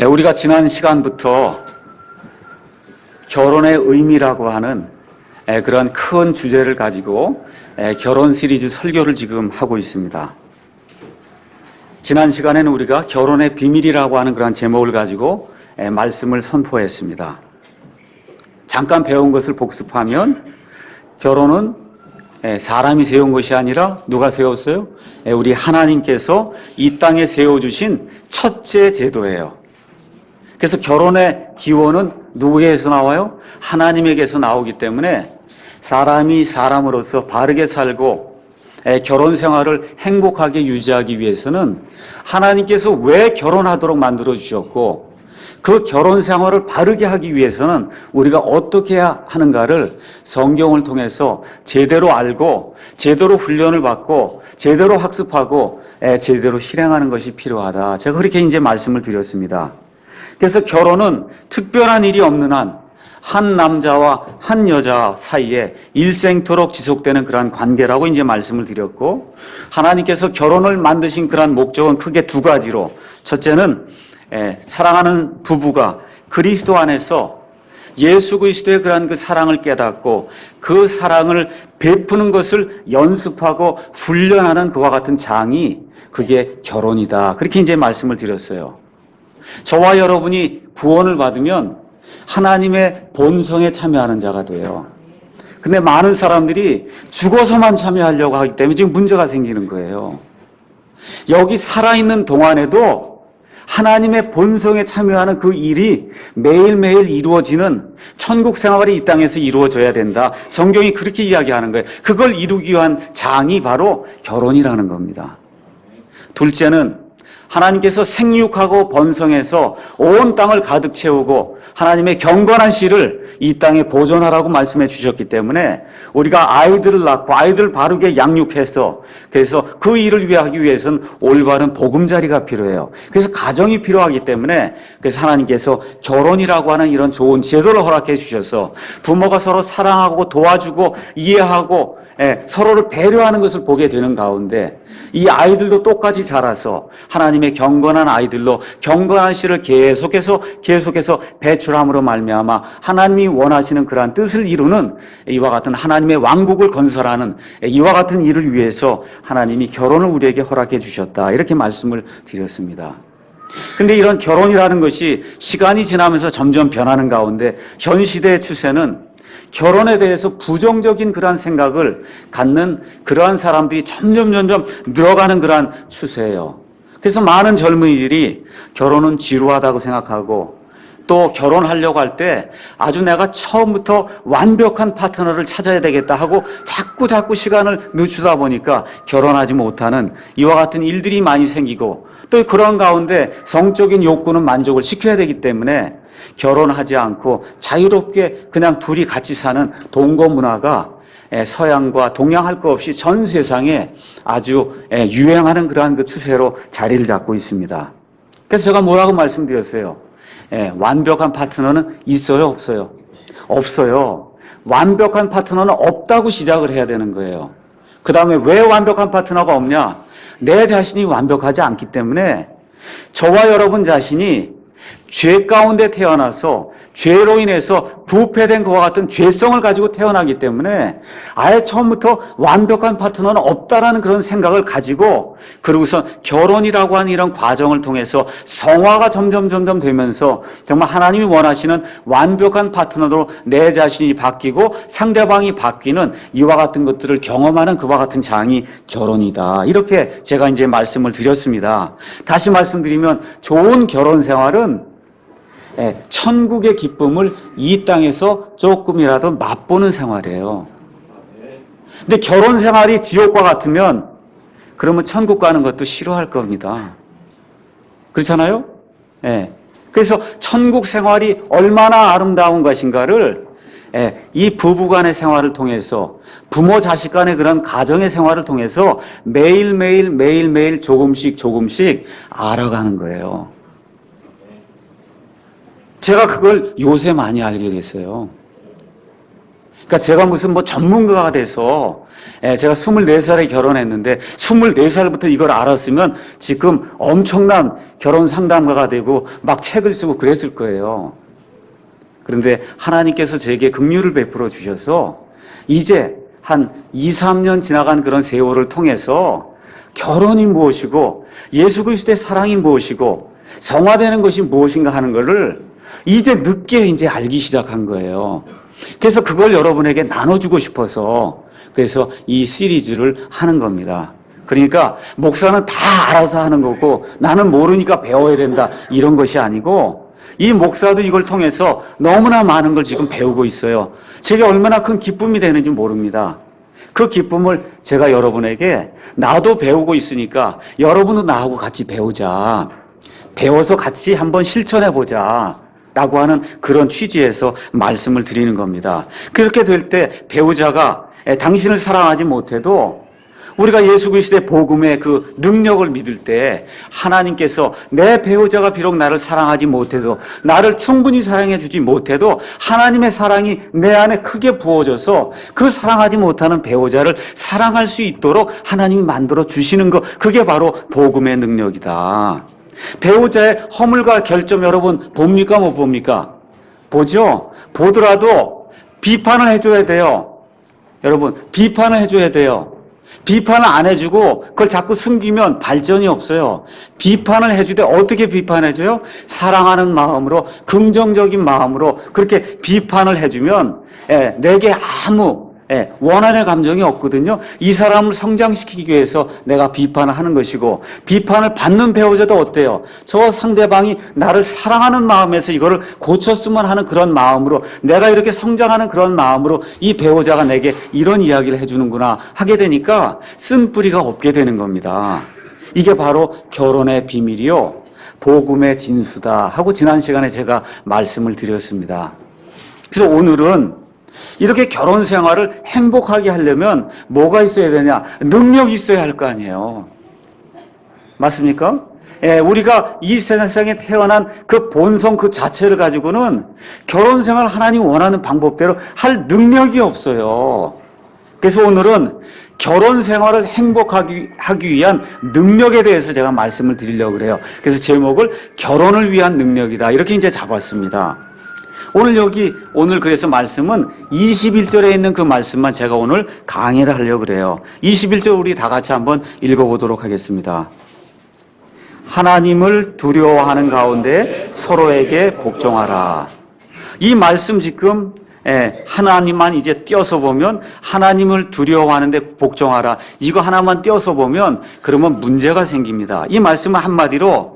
우리가 지난 시간부터 결혼의 의미라고 하는 그런 큰 주제를 가지고 결혼 시리즈 설교를 지금 하고 있습니다. 지난 시간에는 우리가 결혼의 비밀이라고 하는 그런 제목을 가지고 말씀을 선포했습니다. 잠깐 배운 것을 복습하면 결혼은 사람이 세운 것이 아니라 누가 세웠어요? 우리 하나님께서 이 땅에 세워주신 첫째 제도예요. 그래서 결혼의 기원은 누구에게서 나와요? 하나님에게서 나오기 때문에 사람이 사람으로서 바르게 살고 결혼 생활을 행복하게 유지하기 위해서는 하나님께서 왜 결혼하도록 만들어 주셨고 그 결혼 생활을 바르게 하기 위해서는 우리가 어떻게 해야 하는가를 성경을 통해서 제대로 알고 제대로 훈련을 받고 제대로 학습하고 제대로 실행하는 것이 필요하다. 제가 그렇게 이제 말씀을 드렸습니다. 그래서 결혼은 특별한 일이 없는 한 남자와 한 여자 사이에 일생토록 지속되는 그러한 관계라고 이제 말씀을 드렸고, 하나님께서 결혼을 만드신 그러한 목적은 크게 두 가지로, 첫째는 사랑하는 부부가 그리스도 안에서 예수 그리스도의 그러한 그 사랑을 깨닫고 그 사랑을 베푸는 것을 연습하고 훈련하는 그와 같은 장이 그게 결혼이다. 그렇게 이제 말씀을 드렸어요. 저와 여러분이 구원을 받으면 하나님의 본성에 참여하는 자가 돼요. 근데 많은 사람들이 죽어서만 참여하려고 하기 때문에 지금 문제가 생기는 거예요. 여기 살아있는 동안에도 하나님의 본성에 참여하는 그 일이 매일매일 이루어지는 천국 생활이 이 땅에서 이루어져야 된다. 성경이 그렇게 이야기하는 거예요. 그걸 이루기 위한 장이 바로 결혼이라는 겁니다. 둘째는 하나님께서 생육하고 번성해서 온 땅을 가득 채우고 하나님의 경건한 씨를 이 땅에 보존하라고 말씀해 주셨기 때문에 우리가 아이들을 낳고 아이들을 바르게 양육해서 그래서 그 일을 하기 위해서는 올바른 보금자리가 필요해요. 그래서 가정이 필요하기 때문에 그래서 하나님께서 결혼이라고 하는 이런 좋은 제도를 허락해 주셔서 부모가 서로 사랑하고 도와주고 이해하고 서로를 배려하는 것을 보게 되는 가운데 이 아이들도 똑같이 자라서 하나님의 경건한 아이들로 경건한 씨를 계속해서 배출함으로 말미암아 하나님이 원하시는 그러한 뜻을 이루는 이와 같은 하나님의 왕국을 건설하는 이와 같은 일을 위해서 하나님이 결혼을 우리에게 허락해 주셨다. 이렇게 말씀을 드렸습니다. 근데 이런 결혼이라는 것이 시간이 지나면서 점점 변하는 가운데 현 시대의 추세는 결혼에 대해서 부정적인 그러한 생각을 갖는 그러한 사람들이 점점 늘어가는 그러한 추세예요. 그래서 많은 젊은이들이 결혼은 지루하다고 생각하고 또 결혼하려고 할 때 아주 내가 처음부터 완벽한 파트너를 찾아야 되겠다 하고 자꾸 시간을 늦추다 보니까 결혼하지 못하는 이와 같은 일들이 많이 생기고 또 그런 가운데 성적인 욕구는 만족을 시켜야 되기 때문에 결혼하지 않고 자유롭게 그냥 둘이 같이 사는 동거 문화가 서양과 동양 할 것 없이 전 세상에 아주 유행하는 그러한 그 추세로 자리를 잡고 있습니다. 그래서 제가 뭐라고 말씀드렸어요? 완벽한 파트너는 있어요, 없어요? 없어요. 완벽한 파트너는 없다고 시작을 해야 되는 거예요. 그 다음에 왜 완벽한 파트너가 없냐? 내 자신이 완벽하지 않기 때문에 저와 여러분 자신이 죄 가운데 태어나서 죄로 인해서 부패된 것과 같은 죄성을 가지고 태어나기 때문에 아예 처음부터 완벽한 파트너는 없다라는 그런 생각을 가지고 그러고서 결혼이라고 하는 이런 과정을 통해서 성화가 점점 되면서 정말 하나님이 원하시는 완벽한 파트너로 내 자신이 바뀌고 상대방이 바뀌는 이와 같은 것들을 경험하는 그와 같은 장이 결혼이다. 이렇게 제가 이제 말씀을 드렸습니다. 다시 말씀드리면 좋은 결혼 생활은 천국의 기쁨을 이 땅에서 조금이라도 맛보는 생활이에요. 근데 결혼 생활이 지옥과 같으면 그러면 천국 가는 것도 싫어할 겁니다. 그렇잖아요? 그래서 천국 생활이 얼마나 아름다운 것인가를 이 부부간의 생활을 통해서 부모 자식 간의 그런 가정의 생활을 통해서 매일매일 조금씩 알아가는 거예요. 제가 그걸 요새 많이 알게 됐어요. 그러니까 제가 무슨 뭐 전문가가 돼서 제가 24살에 결혼했는데 24살부터 이걸 알았으면 지금 엄청난 결혼 상담가가 되고 막 책을 쓰고 그랬을 거예요. 그런데 하나님께서 제게 긍휼을 베풀어 주셔서 이제 한 2, 3년 지나간 그런 세월을 통해서 결혼이 무엇이고 예수 그리스도의 사랑이 무엇이고 성화되는 것이 무엇인가 하는 것을 이제 늦게 이제 알기 시작한 거예요. 그래서 그걸 여러분에게 나눠주고 싶어서 그래서 이 시리즈를 하는 겁니다. 그러니까 목사는 다 알아서 하는 거고 나는 모르니까 배워야 된다 이런 것이 아니고 이 목사도 이걸 통해서 너무나 많은 걸 지금 배우고 있어요. 제게 얼마나 큰 기쁨이 되는지 모릅니다. 그 기쁨을 제가 여러분에게 나도 배우고 있으니까 여러분도 나하고 같이 배우자. 배워서 같이 한번 실천해보자. 라고 하는 그런 취지에서 말씀을 드리는 겁니다. 그렇게 될 때 배우자가 당신을 사랑하지 못해도 우리가 예수 그리스도의 복음의 그 능력을 믿을 때 하나님께서 내 배우자가 비록 나를 사랑하지 못해도 나를 충분히 사랑해 주지 못해도 하나님의 사랑이 내 안에 크게 부어져서 그 사랑하지 못하는 배우자를 사랑할 수 있도록 하나님이 만들어 주시는 것, 그게 바로 복음의 능력이다. 배우자의 허물과 결점 여러분 봅니까 못 봅니까? 보죠. 보더라도 비판을 해줘야 돼요. 여러분 비판을 해줘야 돼요. 비판을 안 해주고 그걸 자꾸 숨기면 발전이 없어요. 비판을 해주되 어떻게 비판해줘요? 사랑하는 마음으로, 긍정적인 마음으로 그렇게 비판을 해주면 내게 아무 원한의 감정이 없거든요. 이 사람을 성장시키기 위해서 내가 비판을 하는 것이고, 비판을 받는 배우자도 어때요? 저 상대방이 나를 사랑하는 마음에서 이거를 고쳤으면 하는 그런 마음으로, 내가 이렇게 성장하는 그런 마음으로 이 배우자가 내게 이런 이야기를 해주는구나 하게 되니까 쓴뿌리가 없게 되는 겁니다. 이게 바로 결혼의 비밀이요 복음의 진수다 하고 지난 시간에 제가 말씀을 드렸습니다. 그래서 오늘은 이렇게 결혼 생활을 행복하게 하려면 뭐가 있어야 되냐? 능력이 있어야 할 거 아니에요. 맞습니까? 우리가 이 세상에 태어난 그 본성 그 자체를 가지고는 결혼 생활 하나님 원하는 방법대로 할 능력이 없어요. 그래서 오늘은 결혼 생활을 행복하게 하기 위한 능력에 대해서 제가 말씀을 드리려고 그래요. 그래서 제목을 결혼을 위한 능력이다 이렇게 이제 잡았습니다. 오늘 그래서 말씀은 21절에 있는 그 말씀만 제가 오늘 강의를 하려고 그래요. 21절 우리 다 같이 한번 읽어보도록 하겠습니다. 하나님을 두려워하는 가운데 서로에게 복종하라. 이 말씀 지금 하나님만 이제 띄어서 보면 하나님을 두려워하는데 복종하라. 이거 하나만 띄어서 보면 그러면 문제가 생깁니다. 이 말씀은 한마디로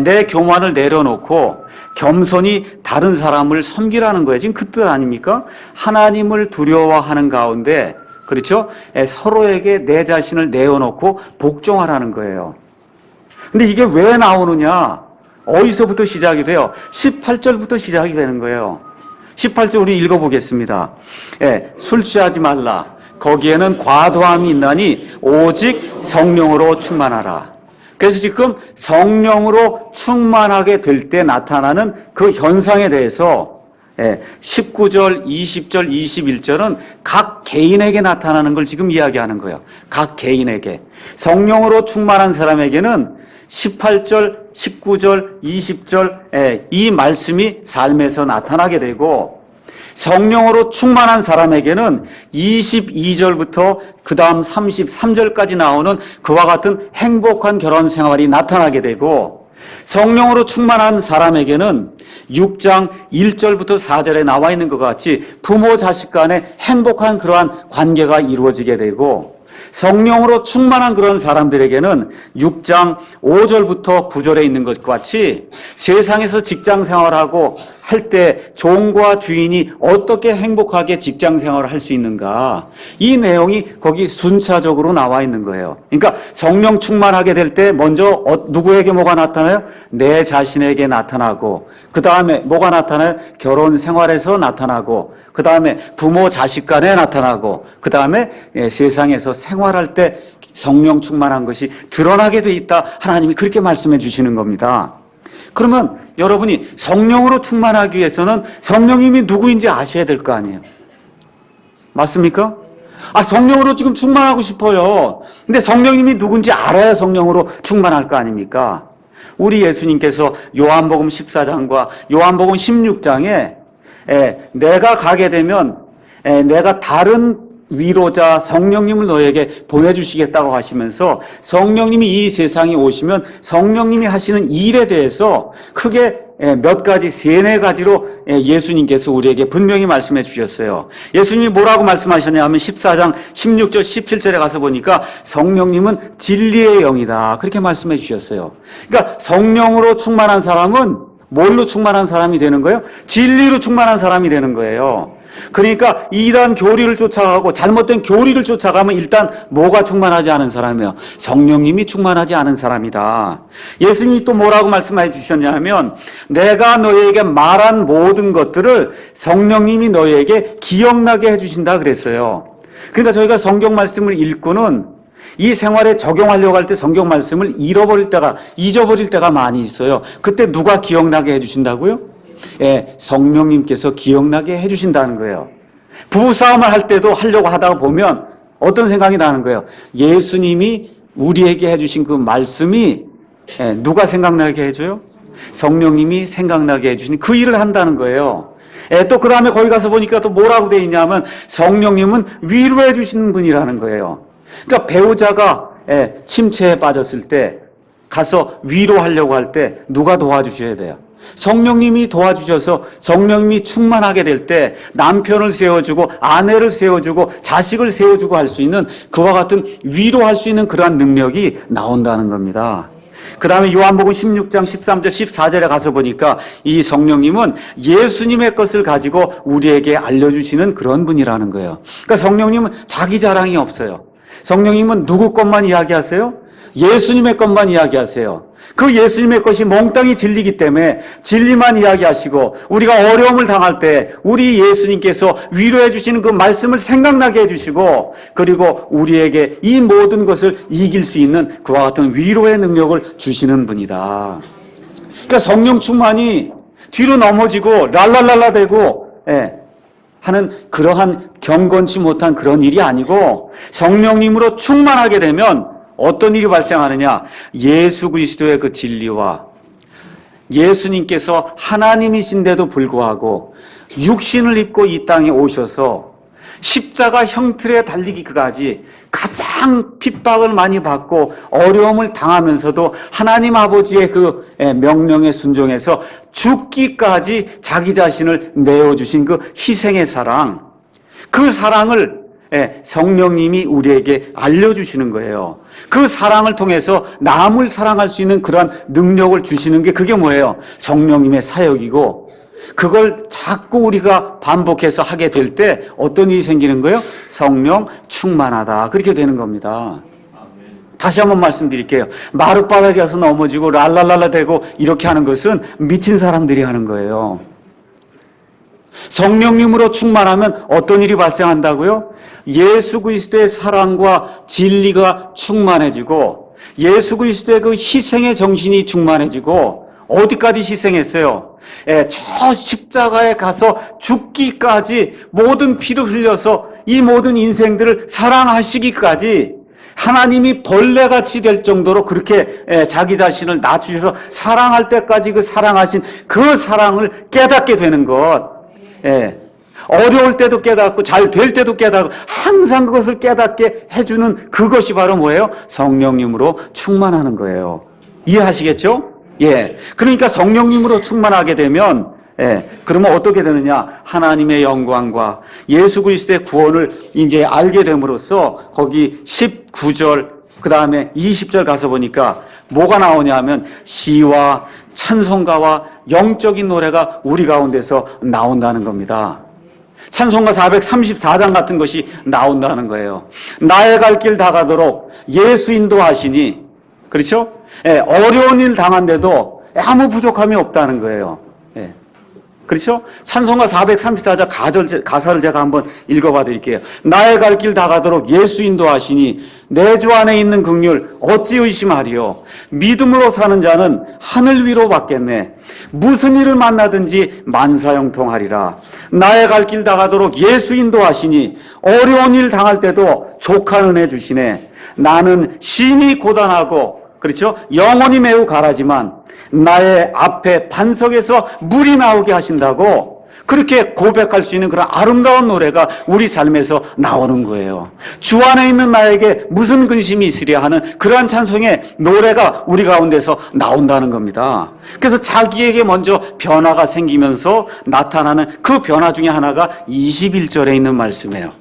내 교만을 내려놓고 겸손히 다른 사람을 섬기라는 거예요. 지금 그 뜻 아닙니까? 하나님을 두려워하는 가운데, 그렇죠? 서로에게 내 자신을 내어놓고 복종하라는 거예요. 근데 이게 왜 나오느냐? 어디서부터 시작이 돼요? 18절부터 시작이 되는 거예요. 18절 우리 읽어보겠습니다. 술 취하지 말라. 거기에는 과도함이 있나니 오직 성령으로 충만하라. 그래서 지금 성령으로 충만하게 될 때 나타나는 그 현상에 대해서 19절, 20절, 21절은 각 개인에게 나타나는 걸 지금 이야기하는 거예요. 각 개인에게. 성령으로 충만한 사람에게는 18절, 19절, 20절 이 말씀이 삶에서 나타나게 되고, 성령으로 충만한 사람에게는 22절부터 그 다음 33절까지 나오는 그와 같은 행복한 결혼 생활이 나타나게 되고, 성령으로 충만한 사람에게는 6장 1절부터 4절에 나와 있는 것 같이 부모 자식 간에 행복한 그러한 관계가 이루어지게 되고, 성령으로 충만한 그런 사람들에게는 6장 5절부터 9절에 있는 것과 같이 세상에서 직장 생활하고 할 때 종과 주인이 어떻게 행복하게 직장 생활을 할 수 있는가, 이 내용이 거기 순차적으로 나와 있는 거예요. 그러니까 성령 충만하게 될 때 먼저 누구에게 뭐가 나타나요? 내 자신에게 나타나고, 그 다음에 뭐가 나타나요? 결혼 생활에서 나타나고, 그 다음에 부모 자식 간에 나타나고, 그 다음에 세상에서 생활할 때 성령 충만한 것이 드러나게 돼 있다. 하나님이 그렇게 말씀해 주시는 겁니다. 그러면 여러분이 성령으로 충만하기 위해서는 성령님이 누구인지 아셔야 될 거 아니에요. 맞습니까? 성령으로 지금 충만하고 싶어요. 근데 성령님이 누군지 알아야 성령으로 충만할 거 아닙니까? 우리 예수님께서 요한복음 14장과 요한복음 16장에 내가 가게 되면 내가 다른 위로자 성령님을 너에게 보내주시겠다고 하시면서 성령님이 이 세상에 오시면 성령님이 하시는 일에 대해서 크게 몇 가지, 세네 가지로 예수님께서 우리에게 분명히 말씀해 주셨어요. 예수님이 뭐라고 말씀하셨냐 하면 14장 16절 17절에 가서 보니까 성령님은 진리의 영이다, 그렇게 말씀해 주셨어요. 그러니까 성령으로 충만한 사람은 뭘로 충만한 사람이 되는 거예요? 진리로 충만한 사람이 되는 거예요. 그러니까 이단 교리를 쫓아가고 잘못된 교리를 쫓아가면 일단 뭐가 충만하지 않은 사람이에요? 성령님이 충만하지 않은 사람이다. 예수님이 또 뭐라고 말씀해 주셨냐면 내가 너희에게 말한 모든 것들을 성령님이 너희에게 기억나게 해주신다 그랬어요. 그러니까 저희가 성경 말씀을 읽고는 이 생활에 적용하려고 할 때 성경 말씀을 잊어버릴 때가 많이 있어요. 그때 누가 기억나게 해주신다고요? 성령님께서 기억나게 해주신다는 거예요. 부부싸움을 할 때도 하려고 하다가 보면 어떤 생각이 나는 거예요? 예수님이 우리에게 해주신 그 말씀이 누가 생각나게 해줘요? 성령님이 생각나게 해주신 그 일을 한다는 거예요. 또 그 다음에 거기 가서 보니까 또 뭐라고 돼 있냐면 성령님은 위로해 주시는 분이라는 거예요. 그러니까 배우자가 침체에 빠졌을 때 가서 위로하려고 할 때 누가 도와주셔야 돼요? 성령님이 도와주셔서 성령님이 충만하게 될 때 남편을 세워주고 아내를 세워주고 자식을 세워주고 할 수 있는 그와 같은 위로할 수 있는 그러한 능력이 나온다는 겁니다. 그 다음에 요한복음 16장 13절 14절에 가서 보니까 이 성령님은 예수님의 것을 가지고 우리에게 알려주시는 그런 분이라는 거예요. 그러니까 성령님은 자기 자랑이 없어요. 성령님은 누구 것만 이야기하세요? 예수님의 것만 이야기하세요. 그 예수님의 것이 몽땅이 진리이기 때문에 진리만 이야기하시고 우리가 어려움을 당할 때 우리 예수님께서 위로해 주시는 그 말씀을 생각나게 해주시고 그리고 우리에게 이 모든 것을 이길 수 있는 그와 같은 위로의 능력을 주시는 분이다. 그러니까 성령 충만이 뒤로 넘어지고 랄랄랄라 되고 하는 그러한 경건치 못한 그런 일이 아니고 성령님으로 충만하게 되면 어떤 일이 발생하느냐? 예수 그리스도의 그 진리와 예수님께서 하나님이신데도 불구하고 육신을 입고 이 땅에 오셔서 십자가 형틀에 달리기까지 가장 핍박을 많이 받고 어려움을 당하면서도 하나님 아버지의 그 명령에 순종해서 죽기까지 자기 자신을 내어주신 그 희생의 사랑, 그 사랑을 성령님이 우리에게 알려주시는 거예요. 그 사랑을 통해서 남을 사랑할 수 있는 그러한 능력을 주시는 게 그게 뭐예요? 성령님의 사역이고 그걸 자꾸 우리가 반복해서 하게 될 때 어떤 일이 생기는 거예요? 성령 충만하다, 그렇게 되는 겁니다. 다시 한번 말씀드릴게요. 마룻바닥에 가서 넘어지고 랄랄랄라 대고 이렇게 하는 것은 미친 사람들이 하는 거예요. 성령님으로 충만하면 어떤 일이 발생한다고요? 예수 그리스도의 사랑과 진리가 충만해지고 예수 그리스도의 그 희생의 정신이 충만해지고 어디까지 희생했어요? 저 십자가에 가서 죽기까지 모든 피를 흘려서 이 모든 인생들을 사랑하시기까지 하나님이 벌레같이 될 정도로 그렇게 자기 자신을 낮추셔서 사랑할 때까지 그 사랑하신 그 사랑을 깨닫게 되는 것. 어려울 때도 깨닫고 잘 될 때도 깨닫고 항상 그것을 깨닫게 해주는 그것이 바로 뭐예요? 성령님으로 충만하는 거예요. 이해하시겠죠? 그러니까 성령님으로 충만하게 되면 그러면 어떻게 되느냐? 하나님의 영광과 예수 그리스도의 구원을 이제 알게 됨으로써 거기 19절 그 다음에 20절 가서 보니까 뭐가 나오냐 하면 시와 찬송가와 영적인 노래가 우리 가운데서 나온다는 겁니다. 찬송가 434장 같은 것이 나온다는 거예요. 나의 갈 길 다 가도록 예수 인도하시니, 그렇죠? 어려운 일 당한데도 아무 부족함이 없다는 거예요. 그렇죠? 찬송가 434자 가사를 제가 한번 읽어봐 드릴게요. 나의 갈 길 다 가도록 예수 인도하시니 내 주 안에 있는 긍휼 어찌 의심하리요. 믿음으로 사는 자는 하늘 위로 받겠네. 무슨 일을 만나든지 만사형통하리라. 나의 갈 길 다 가도록 예수 인도하시니 어려운 일 당할 때도 족한 은혜 주시네. 나는 심히 고단하고 그렇죠? 영혼이 매우 가라지만 나의 앞에 반석에서 물이 나오게 하신다고 그렇게 고백할 수 있는 그런 아름다운 노래가 우리 삶에서 나오는 거예요. 주 안에 있는 나에게 무슨 근심이 있으랴 하는 그러한 찬송의 노래가 우리 가운데서 나온다는 겁니다. 그래서 자기에게 먼저 변화가 생기면서 나타나는 그 변화 중에 하나가 21절에 있는 말씀이에요.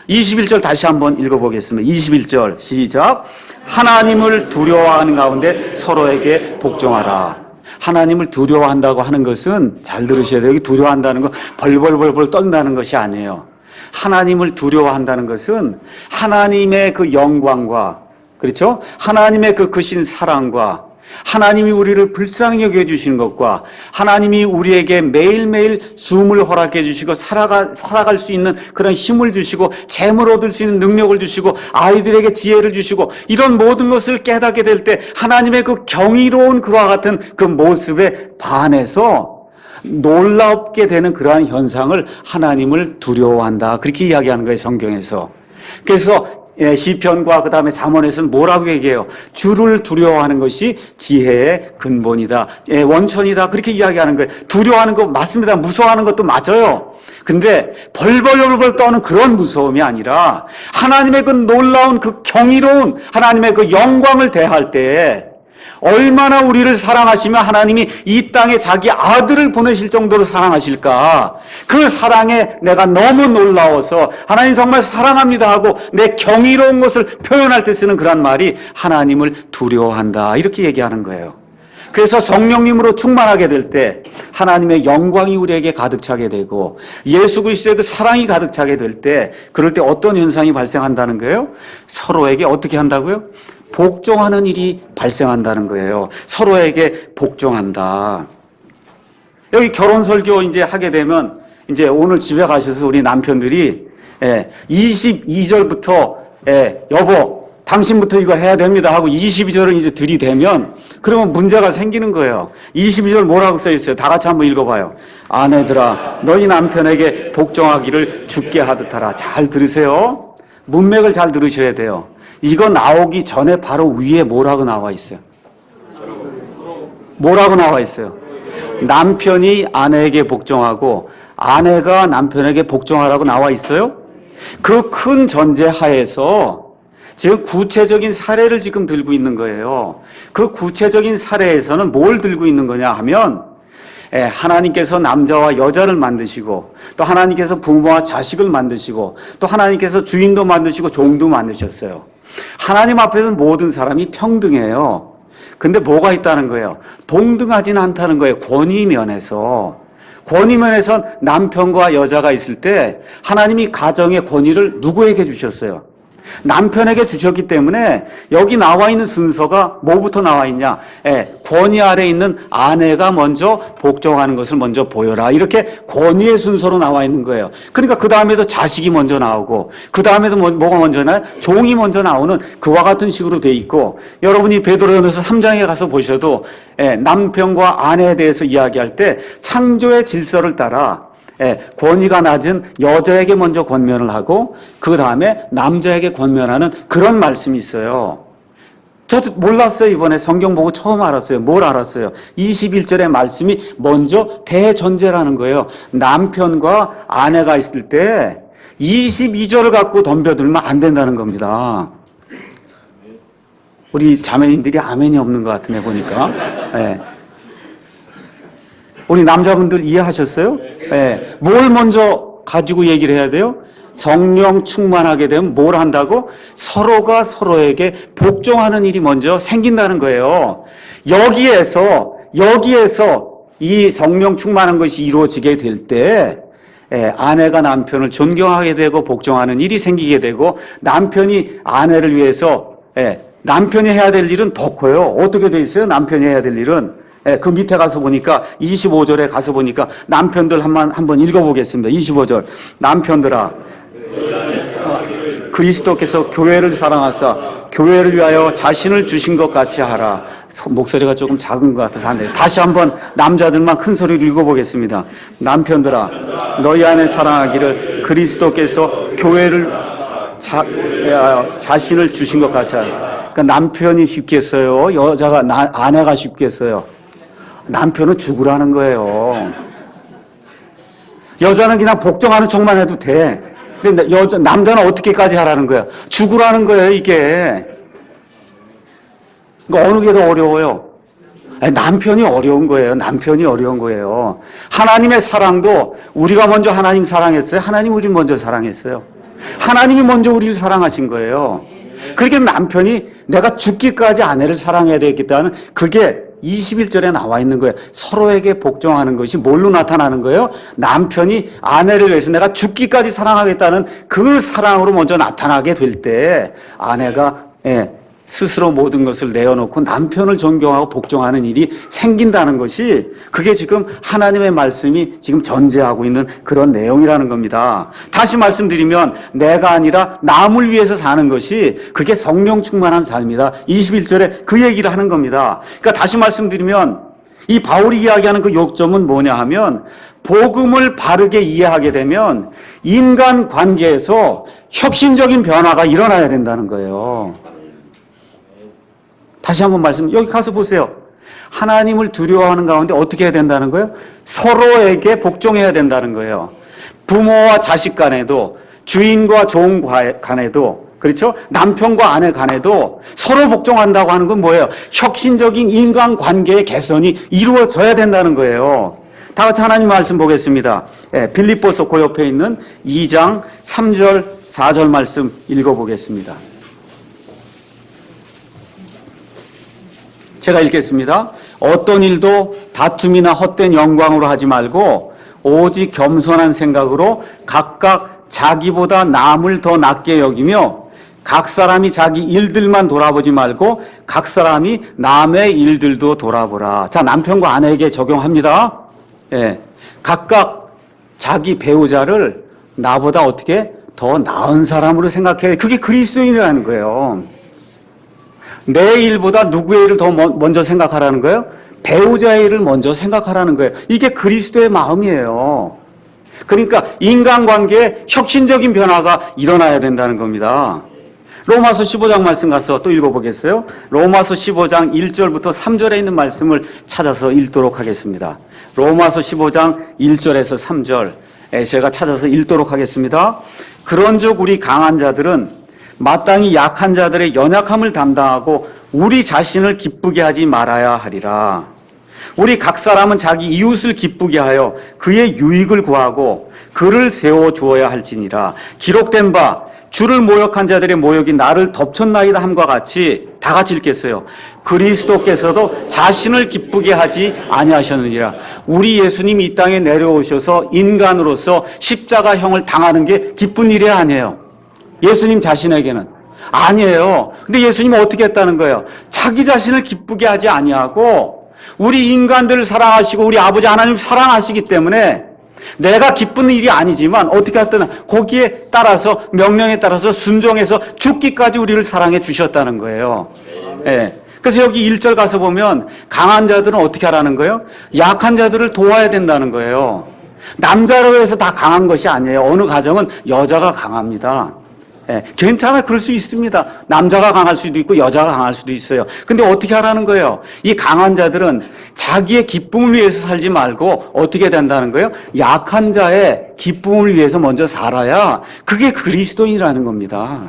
21절 다시 한번 읽어보겠습니다. 21절 시작. 하나님을 두려워하는 가운데 서로에게 복종하라. 하나님을 두려워한다고 하는 것은 잘 들으셔야 돼요. 여기 두려워한다는 건 벌벌벌벌 떤다는 것이 아니에요. 하나님을 두려워한다는 것은 하나님의 그 영광과 그렇죠? 하나님의 그 크신 사랑과 하나님이 우리를 불쌍히 여겨주시는 것과 하나님이 우리에게 매일매일 숨을 허락해 주시고 살아갈 수 있는 그런 힘을 주시고 재물 얻을 수 있는 능력을 주시고 아이들에게 지혜를 주시고 이런 모든 것을 깨닫게 될 때 하나님의 그 경이로운 그와 같은 그 모습에 반해서 놀랍게 되는 그러한 현상을 하나님을 두려워한다. 그렇게 이야기하는 거예요, 성경에서. 그래서 시편과 그 다음에 잠언에서는 뭐라고 얘기해요? 주를 두려워하는 것이 지혜의 근본이다. 원천이다. 그렇게 이야기하는 거예요. 두려워하는 거 맞습니다. 무서워하는 것도 맞아요. 근데 벌벌벌벌 떠는 그런 무서움이 아니라 하나님의 그 놀라운 그 경이로운 하나님의 그 영광을 대할 때 얼마나 우리를 사랑하시며 하나님이 이 땅에 자기 아들을 보내실 정도로 사랑하실까. 그 사랑에 내가 너무 놀라워서 하나님 정말 사랑합니다 하고 내 경이로운 것을 표현할 때 쓰는 그런 말이 하나님을 두려워한다. 이렇게 얘기하는 거예요. 그래서 성령님으로 충만하게 될 때 하나님의 영광이 우리에게 가득 차게 되고 예수 그리스도의 그 사랑이 가득 차게 될 때 그럴 때 어떤 현상이 발생한다는 거예요? 서로에게 어떻게 한다고요? 복종하는 일이 발생한다는 거예요. 서로에게 복종한다. 여기 결혼 설교 이제 하게 되면 이제 오늘 집에 가셔서 우리 남편들이 22절부터 여보 당신부터 이거 해야 됩니다 하고 22절을 이제 들이대면 그러면 문제가 생기는 거예요. 22절 뭐라고 써 있어요? 다 같이 한번 읽어봐요. 아내들아 너희 남편에게 복종하기를 주께 하듯 하라. 잘 들으세요. 문맥을 잘 들으셔야 돼요. 이거 나오기 전에 바로 위에 뭐라고 나와 있어요? 뭐라고 나와 있어요? 남편이 아내에게 복종하고 아내가 남편에게 복종하라고 나와 있어요? 그 큰 전제 하에서 지금 구체적인 사례를 지금 들고 있는 거예요. 그 구체적인 사례에서는 뭘 들고 있는 거냐 하면 하나님께서 남자와 여자를 만드시고 또 하나님께서 부모와 자식을 만드시고 또 하나님께서 주인도 만드시고 종도 만드셨어요. 하나님 앞에서는 모든 사람이 평등해요. 근데 뭐가 있다는 거예요? 동등하지는 않다는 거예요. 권위면에서. 권위면에선 남편과 여자가 있을 때 하나님이 가정의 권위를 누구에게 주셨어요? 남편에게 주셨기 때문에 여기 나와 있는 순서가 뭐부터 나와 있냐? 권위 아래 있는 아내가 먼저 복종하는 것을 먼저 보여라. 이렇게 권위의 순서로 나와 있는 거예요. 그러니까 그 다음에도 자식이 먼저 나오고 그 다음에도 뭐가 먼저 나요? 종이 먼저 나오는 그와 같은 식으로 돼 있고 여러분이 베드로전서 3장에 가서 보셔도 남편과 아내에 대해서 이야기할 때 창조의 질서를 따라 권위가 낮은 여자에게 먼저 권면을 하고 그 다음에 남자에게 권면하는 그런 말씀이 있어요. 저도 몰랐어요. 이번에 성경 보고 처음 알았어요. 뭘 알았어요? 21절의 말씀이 먼저 대전제라는 거예요. 남편과 아내가 있을 때 22절을 갖고 덤벼들면 안 된다는 겁니다. 우리 자매님들이 아멘이 없는 것 같으네 보니까. 우리 남자분들 이해하셨어요? 뭘 먼저 가지고 얘기를 해야 돼요? 성령 충만하게 되면 뭘 한다고? 서로가 서로에게 복종하는 일이 먼저 생긴다는 거예요. 여기에서 이 성령 충만한 것이 이루어지게 될 때 아내가 남편을 존경하게 되고 복종하는 일이 생기게 되고 남편이 아내를 위해서 남편이 해야 될 일은 더 커요. 어떻게 돼 있어요? 남편이 해야 될 일은 예, 그 밑에 가서 보니까 25절에 가서 보니까 남편들 한번 읽어보겠습니다. 25절. 남편들아, 그리스도께서 교회를 사랑하사 교회를 위하여 자신을 주신 것 같이 하라. 목소리가 조금 작은 것 같아서 안 돼요. 다시 한번 남자들만 큰 소리로 읽어보겠습니다. 남편들아, 너희 안에 사랑하기를 그리스도께서 교회를 자신을 주신 것 같이 하라. 그러니까 남편이 쉽겠어요? 여자가 아내가 쉽겠어요? 남편은 죽으라는 거예요. 여자는 그냥 복종하는 척만 해도 돼. 근데 남자는 어떻게까지 하라는 거야? 죽으라는 거예요, 이게. 그러니까 어느 게 더 어려워요? 남편이 어려운 거예요. 남편이 어려운 거예요. 하나님의 사랑도 우리가 먼저 하나님 사랑했어요? 하나님 우리 먼저 사랑했어요? 하나님이 먼저 우리를 사랑하신 거예요. 그렇게 남편이 내가 죽기까지 아내를 사랑해야 되겠다는 그게 21절에 나와 있는 거예요. 서로에게 복종하는 것이 뭘로 나타나는 거예요? 남편이 아내를 위해서 내가 죽기까지 사랑하겠다는 그 사랑으로 먼저 나타나게 될 때 아내가 스스로 모든 것을 내어놓고 남편을 존경하고 복종하는 일이 생긴다는 것이 그게 지금 하나님의 말씀이 지금 전제하고 있는 그런 내용이라는 겁니다. 다시 말씀드리면 내가 아니라 남을 위해서 사는 것이 그게 성령 충만한 삶이다. 21절에 그 얘기를 하는 겁니다. 그러니까 다시 말씀드리면 이 바울이 이야기하는 그 요점은 뭐냐 하면 복음을 바르게 이해하게 되면 인간 관계에서 혁신적인 변화가 일어나야 된다는 거예요. 다시 한번 여기 가서 보세요. 하나님을 두려워하는 가운데 어떻게 해야 된다는 거예요? 서로에게 복종해야 된다는 거예요. 부모와 자식 간에도, 주인과 종 간에도, 그렇죠? 남편과 아내 간에도 서로 복종한다고 하는 건 뭐예요? 혁신적인 인간관계의 개선이 이루어져야 된다는 거예요. 다 같이 하나님 말씀 보겠습니다. 빌립보서 그 옆에 있는 2장 3절, 4절 말씀 읽어보겠습니다. 제가 읽겠습니다. 어떤 일도 다툼이나 헛된 영광으로 하지 말고 오직 겸손한 생각으로 각각 자기보다 남을 더 낮게 여기며 각 사람이 자기 일들만 돌아보지 말고 각 사람이 남의 일들도 돌아보라. 자, 남편과 아내에게 적용합니다. 각각 자기 배우자를 나보다 어떻게 더 나은 사람으로 생각해야 돼. 그게 그리스도인이라는 거예요. 내 일보다 누구의 일을 더 먼저 생각하라는 거예요? 배우자의 일을 먼저 생각하라는 거예요. 이게 그리스도의 마음이에요. 그러니까 인간관계에 혁신적인 변화가 일어나야 된다는 겁니다. 로마서 15장 말씀 가서 또 읽어보겠어요? 로마서 15장 1절부터 3절에 있는 말씀을 찾아서 읽도록 하겠습니다. 로마서 15장 1절에서 3절 제가 찾아서 읽도록 하겠습니다. 그런즉 우리 강한 자들은 마땅히 약한 자들의 연약함을 담당하고 우리 자신을 기쁘게 하지 말아야 하리라. 우리 각 사람은 자기 이웃을 기쁘게 하여 그의 유익을 구하고 그를 세워주어야 할지니라. 기록된 바 주를 모욕한 자들의 모욕이 나를 덮쳤나이다 함과 같이 다 같이 읽겠어요. 그리스도께서도 자신을 기쁘게 하지 아니하셨느니라. 우리 예수님이 이 땅에 내려오셔서 인간으로서 십자가형을 당하는 게 기쁜 일이 아니에요. 예수님 자신에게는 아니에요. 근데 예수님은 어떻게 했다는 거예요? 자기 자신을 기쁘게 하지 아니하고 우리 인간들을 사랑하시고 우리 아버지 하나님 사랑하시기 때문에 내가 기쁜 일이 아니지만 어떻게 했더니 거기에 따라서 명령에 따라서 순종해서 죽기까지 우리를 사랑해 주셨다는 거예요. 그래서 여기 1절 가서 보면 강한 자들은 어떻게 하라는 거예요? 약한 자들을 도와야 된다는 거예요. 남자로 해서 다 강한 것이 아니에요. 어느 가정은 여자가 강합니다. 괜찮아, 그럴 수 있습니다. 남자가 강할 수도 있고 여자가 강할 수도 있어요. 근데 어떻게 하라는 거예요? 이 강한 자들은 자기의 기쁨을 위해서 살지 말고 어떻게 된다는 거예요? 약한 자의 기쁨을 위해서 먼저 살아야 그게 그리스도인이라는 겁니다.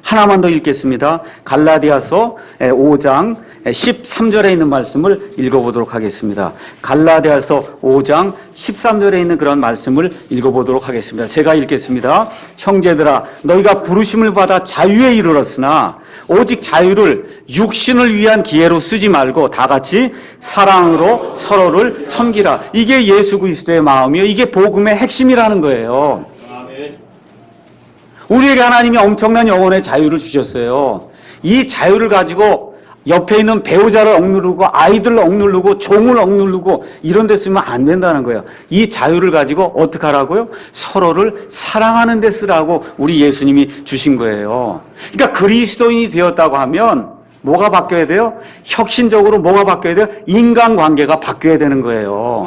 하나만 더 읽겠습니다. 갈라디아서 5장 13절에 있는 말씀을 읽어보도록 하겠습니다. 갈라디아서 5장 13절에 있는 그런 말씀을 읽어보도록 하겠습니다. 제가 읽겠습니다. 형제들아, 너희가 부르심을 받아 자유에 이르렀으나 오직 자유를 육신을 위한 기회로 쓰지 말고 다 같이 사랑으로 서로를 섬기라. 이게 예수 그리스도의 마음이요, 이게 복음의 핵심이라는 거예요. 우리에게 하나님이 엄청난 영혼의 자유를 주셨어요. 이 자유를 가지고 옆에 있는 배우자를 억누르고 아이들을 억누르고 종을 억누르고 이런 데 쓰면 안 된다는 거예요. 이 자유를 가지고 어떻게 하라고요? 서로를 사랑하는 데 쓰라고 우리 예수님이 주신 거예요. 그러니까 그리스도인이 되었다고 하면 뭐가 바뀌어야 돼요? 혁신적으로 뭐가 바뀌어야 돼요? 인간관계가 바뀌어야 되는 거예요.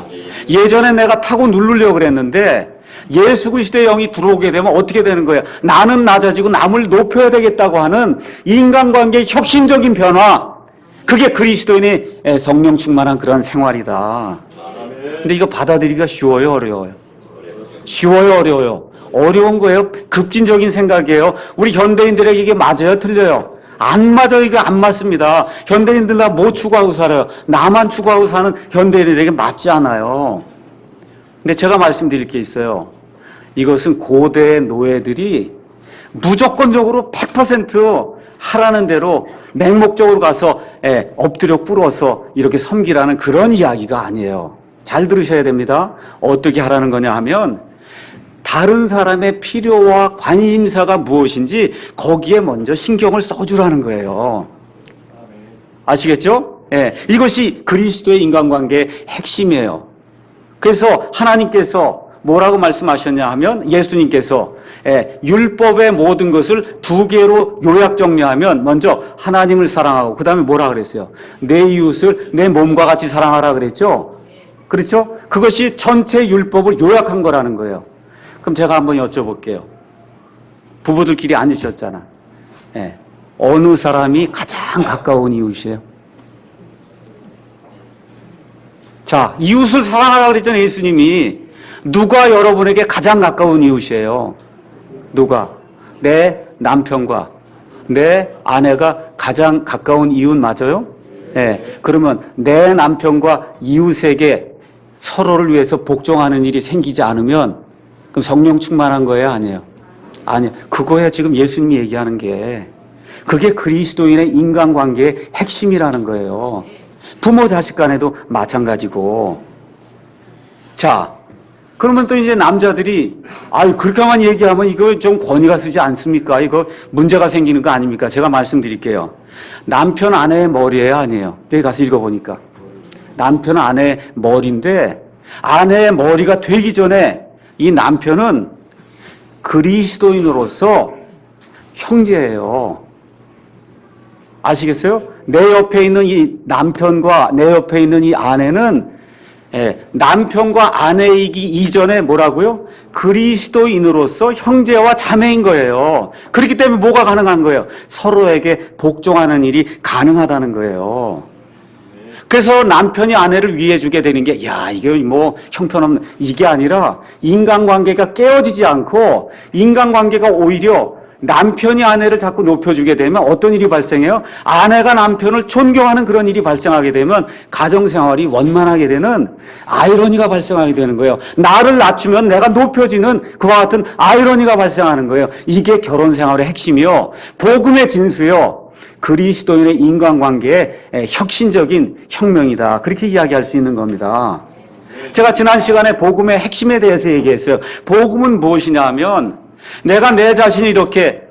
예전에 내가 타고 누르려고 그랬는데 예수 그리스도의 영이 들어오게 되면 어떻게 되는 거예요? 나는 낮아지고 남을 높여야 되겠다고 하는 인간관계의 혁신적인 변화. 그게 그리스도인의 성령 충만한 그런 생활이다. 근데 이거 받아들이기가 쉬워요, 어려워요? 쉬워요, 어려워요? 어려운 거예요. 급진적인 생각이에요. 우리 현대인들에게 이게 맞아요, 틀려요? 안 맞아요. 이거 안 맞습니다. 현대인들 다 뭐 추구하고 살아요? 나만 추구하고 사는 현대인들에게 맞지 않아요. 근데 제가 말씀드릴 게 있어요. 이것은 고대 노예들이 무조건적으로 100% 하라는 대로 맹목적으로 가서 엎드려 꿇어서 이렇게 섬기라는 그런 이야기가 아니에요. 잘 들으셔야 됩니다. 어떻게 하라는 거냐 하면 다른 사람의 필요와 관심사가 무엇인지 거기에 먼저 신경을 써주라는 거예요. 아시겠죠? 이것이 그리스도의 인간관계의 핵심이에요. 그래서 하나님께서 뭐라고 말씀하셨냐 하면 예수님께서 율법의 모든 것을 두 개로 요약 정리하면 먼저 하나님을 사랑하고 그 다음에 뭐라 그랬어요? 내 이웃을 내 몸과 같이 사랑하라 그랬죠? 그렇죠? 그것이 전체 율법을 요약한 거라는 거예요. 그럼 제가 한번 여쭤볼게요. 부부들끼리 앉으셨잖아. 어느 사람이 가장 가까운 이웃이에요? 자, 이웃을 사랑하라 그랬잖아요, 예수님이. 누가 여러분에게 가장 가까운 이웃이에요? 누가? 내 남편과 내 아내가 가장 가까운 이웃 맞아요? 그러면 내 남편과 이웃에게 서로를 위해서 복종하는 일이 생기지 않으면 그럼 성령 충만한 거예요? 아니에요? 아니에요. 그거야 지금 예수님이 얘기하는 게. 그게 그리스도인의 인간관계의 핵심이라는 거예요. 부모 자식 간에도 마찬가지고. 자, 그러면 또 이제 남자들이 그렇게만 얘기하면 이거 좀 권위가 쓰지 않습니까? 이거 문제가 생기는 거 아닙니까? 제가 말씀드릴게요. 남편 아내의 머리예요, 아니에요? 여기 가서 읽어보니까 남편 아내의 머리인데 아내의 머리가 되기 전에 이 남편은 그리스도인으로서 형제예요. 아시겠어요? 내 옆에 있는 이 남편과 내 옆에 있는 이 아내는 남편과 아내이기 이전에 뭐라고요? 그리스도인으로서 형제와 자매인 거예요. 그렇기 때문에 뭐가 가능한 거예요? 서로에게 복종하는 일이 가능하다는 거예요. 그래서 남편이 아내를 위해주게 되는 게, 이게 뭐 형편없는, 이게 아니라 인간관계가 깨어지지 않고 인간관계가 오히려 남편이 아내를 자꾸 높여주게 되면 어떤 일이 발생해요? 아내가 남편을 존경하는 그런 일이 발생하게 되면 가정생활이 원만하게 되는 아이러니가 발생하게 되는 거예요. 나를 낮추면 내가 높여지는 그와 같은 아이러니가 발생하는 거예요. 이게 결혼생활의 핵심이요. 복음의 진수요. 그리스도인의 인간관계의 혁신적인 혁명이다. 그렇게 이야기할 수 있는 겁니다. 제가 지난 시간에 복음의 핵심에 대해서 얘기했어요. 복음은 무엇이냐 하면 내가 내 자신을 이렇게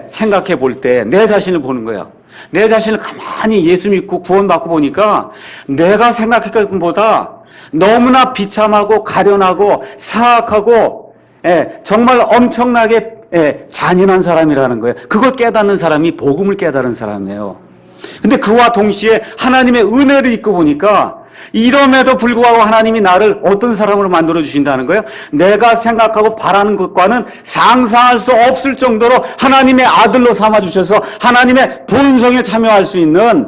생각해 볼 때 내 자신을 보는 거야. 내 자신을 가만히 예수 믿고 구원받고 보니까 내가 생각했던 것보다 너무나 비참하고 가련하고 사악하고 정말 엄청나게 잔인한 사람이라는 거예요. 그걸 깨닫는 사람이 복음을 깨달은 사람이에요. 근데 그와 동시에 하나님의 은혜를 입고 보니까 이럼에도 불구하고 하나님이 나를 어떤 사람으로 만들어 주신다는 거예요? 내가 생각하고 바라는 것과는 상상할 수 없을 정도로 하나님의 아들로 삼아 주셔서 하나님의 본성에 참여할 수 있는,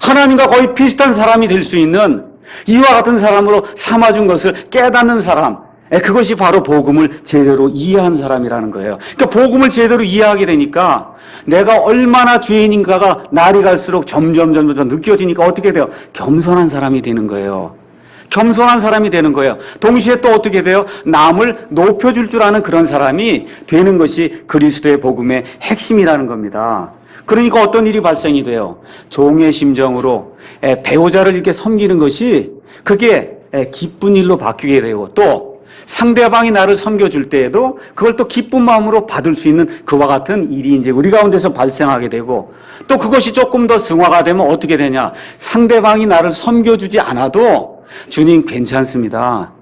하나님과 거의 비슷한 사람이 될 수 있는 이와 같은 사람으로 삼아 준 것을 깨닫는 사람, 그것이 바로 복음을 제대로 이해한 사람이라는 거예요. 그러니까 복음을 제대로 이해하게 되니까 내가 얼마나 죄인인가가 날이 갈수록 점점 느껴지니까 어떻게 돼요? 겸손한 사람이 되는 거예요. 겸손한 사람이 되는 거예요. 동시에 또 어떻게 돼요? 남을 높여줄 줄 아는 그런 사람이 되는 것이 그리스도의 복음의 핵심이라는 겁니다. 그러니까 어떤 일이 발생이 돼요? 종의 심정으로 배우자를 이렇게 섬기는 것이 그게 기쁜 일로 바뀌게 되고 또 상대방이 나를 섬겨줄 때에도 그걸 또 기쁜 마음으로 받을 수 있는 그와 같은 일이 이제 우리 가운데서 발생하게 되고, 또 그것이 조금 더 승화가 되면 어떻게 되냐? 상대방이 나를 섬겨주지 않아도 주님 괜찮습니다.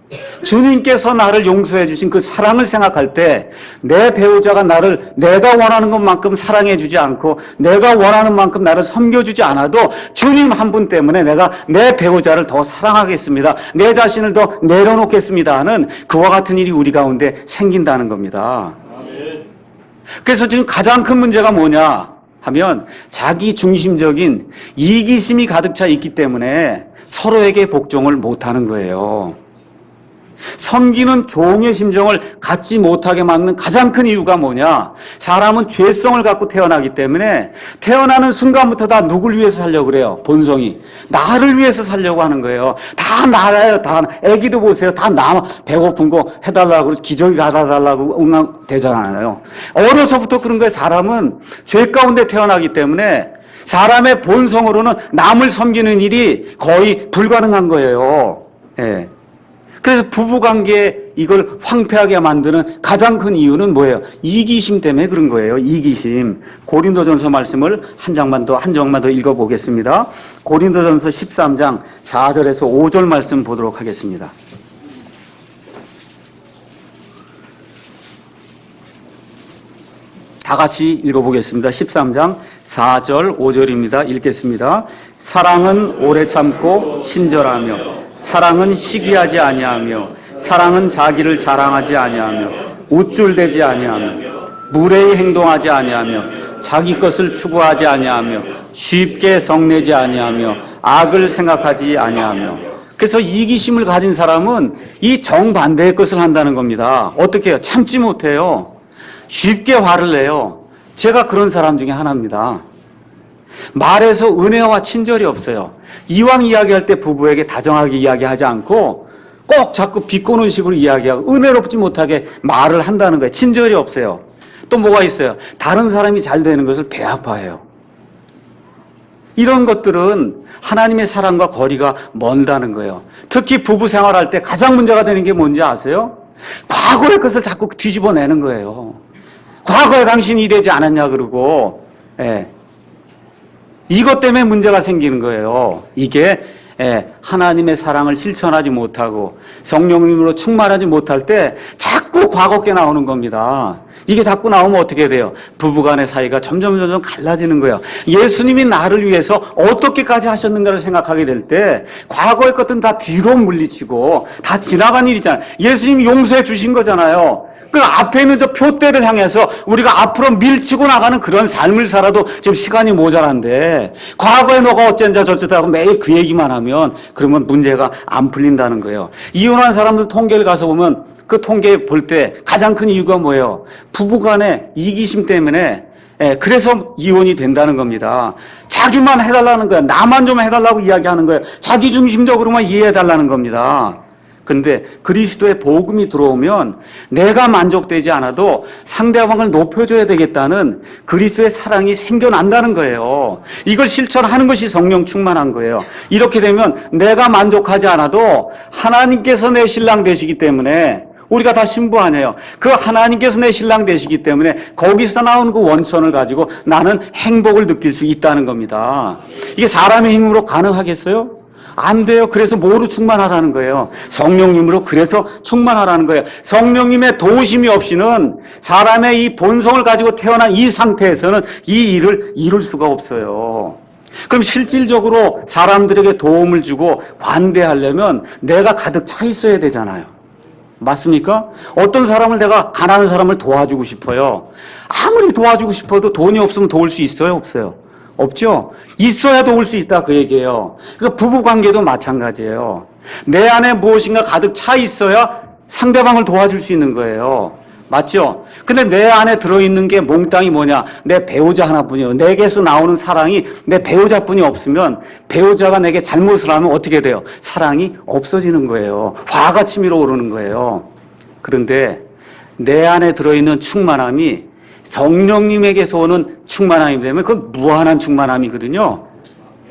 주님께서 나를 용서해 주신 그 사랑을 생각할 때 내 배우자가 나를 내가 원하는 것만큼 사랑해 주지 않고 내가 원하는 만큼 나를 섬겨주지 않아도 주님 한 분 때문에 내가 내 배우자를 더 사랑하겠습니다. 내 자신을 더 내려놓겠습니다 하는 그와 같은 일이 우리 가운데 생긴다는 겁니다. 그래서 지금 가장 큰 문제가 뭐냐 하면 자기 중심적인 이기심이 가득 차 있기 때문에 서로에게 복종을 못하는 거예요. 섬기는 종의 심정을 갖지 못하게 막는 가장 큰 이유가 뭐냐? 사람은 죄성을 갖고 태어나기 때문에 태어나는 순간부터 다 누굴 위해서 살려고 그래요? 본성이. 나를 위해서 살려고 하는 거예요. 다 나라요. 다. 애기도 보세요. 다 나 배고픈 거 해달라고 기저귀 가다달라고 응당되잖아요. 어려서부터 그런 거예요. 사람은 죄 가운데 태어나기 때문에 사람의 본성으로는 남을 섬기는 일이 거의 불가능한 거예요. 예. 그래서 부부관계에 이걸 황폐하게 만드는 가장 큰 이유는 뭐예요? 이기심 때문에 그런 거예요. 이기심. 고린도전서 말씀을 한 장만 더 읽어보겠습니다. 고린도전서 13장 4절에서 5절 말씀 보도록 하겠습니다. 다 같이 읽어보겠습니다. 13장 4절 5절입니다. 읽겠습니다. 사랑은 오래 참고 친절하며 사랑은 시기하지 아니하며 사랑은 자기를 자랑하지 아니하며 우쭐대지 아니하며 무례히 행동하지 아니하며 자기 것을 추구하지 아니하며 쉽게 성내지 아니하며 악을 생각하지 아니하며. 그래서 이기심을 가진 사람은 이 정반대의 것을 한다는 겁니다. 어떻게 해요? 참지 못해요. 쉽게 화를 내요. 제가 그런 사람 중에 하나입니다. 말에서 은혜와 친절이 없어요. 이왕 이야기할 때 부부에게 다정하게 이야기하지 않고 꼭 자꾸 비꼬는 식으로 이야기하고 은혜롭지 못하게 말을 한다는 거예요. 친절이 없어요. 또 뭐가 있어요? 다른 사람이 잘 되는 것을 배아파해요. 이런 것들은 하나님의 사랑과 거리가 멀다는 거예요. 특히 부부 생활할 때 가장 문제가 되는 게 뭔지 아세요? 과거의 것을 자꾸 뒤집어내는 거예요. 과거에 당신이 이러지 않았냐 그러고, 예. 이것 때문에 문제가 생기는 거예요. 이게 하나님의 사랑을 실천하지 못하고 성령님으로 충만하지 못할 때 자꾸 과거께 나오는 겁니다. 이게 자꾸 나오면 어떻게 돼요? 부부간의 사이가 점점 갈라지는 거예요. 예수님이 나를 위해서 어떻게까지 하셨는가를 생각하게 될 때 과거의 것들은 다 뒤로 물리치고 다 지나간 일이잖아요. 예수님이 용서해 주신 거잖아요. 그 앞에 있는 저 표대를 향해서 우리가 앞으로 밀치고 나가는 그런 삶을 살아도 지금 시간이 모자란데 과거에 너가 어쩐자 저쩌다 하고 매일 그 얘기만 하면 그러면 문제가 안 풀린다는 거예요. 이혼한 사람들 통계를 가서 보면 그 통계 볼 때 가장 큰 이유가 뭐예요? 부부간의 이기심 때문에 그래서 이혼이 된다는 겁니다. 자기만 해달라는 거야. 나만 좀 해달라고 이야기하는 거예요. 자기 중심적으로만 이해해달라는 겁니다. 그런데 그리스도의 복음이 들어오면 내가 만족되지 않아도 상대방을 높여줘야 되겠다는 그리스도의 사랑이 생겨난다는 거예요. 이걸 실천하는 것이 성령 충만한 거예요. 이렇게 되면 내가 만족하지 않아도 하나님께서 내 신랑 되시기 때문에 우리가 다 신부 아니에요. 그 하나님께서 내 신랑 되시기 때문에 거기서 나오는 그 원천을 가지고 나는 행복을 느낄 수 있다는 겁니다. 이게 사람의 힘으로 가능하겠어요? 안 돼요. 그래서 뭐로 충만하라는 거예요? 성령님으로 그래서 충만하라는 거예요. 성령님의 도우심이 없이는 사람의 이 본성을 가지고 태어난 이 상태에서는 이 일을 이룰 수가 없어요. 그럼 실질적으로 사람들에게 도움을 주고 관대하려면 내가 가득 차 있어야 되잖아요. 맞습니까? 어떤 사람을 내가 가난한 사람을 도와주고 싶어요. 아무리 도와주고 싶어도 돈이 없으면 도울 수 있어요? 없어요? 없죠? 있어야 도울 수 있다 그 얘기예요. 그러니까 부부관계도 마찬가지예요. 내 안에 무엇인가 가득 차 있어야 상대방을 도와줄 수 있는 거예요. 맞죠? 근데 내 안에 들어있는 게 몽땅이 뭐냐? 내 배우자 하나뿐이에요. 내게서 나오는 사랑이 내 배우자뿐이 없으면 배우자가 내게 잘못을 하면 어떻게 돼요? 사랑이 없어지는 거예요. 화가 치밀어 오르는 거예요. 그런데 내 안에 들어있는 충만함이 성령님에게서 오는 충만함이 되면 그건 무한한 충만함이거든요.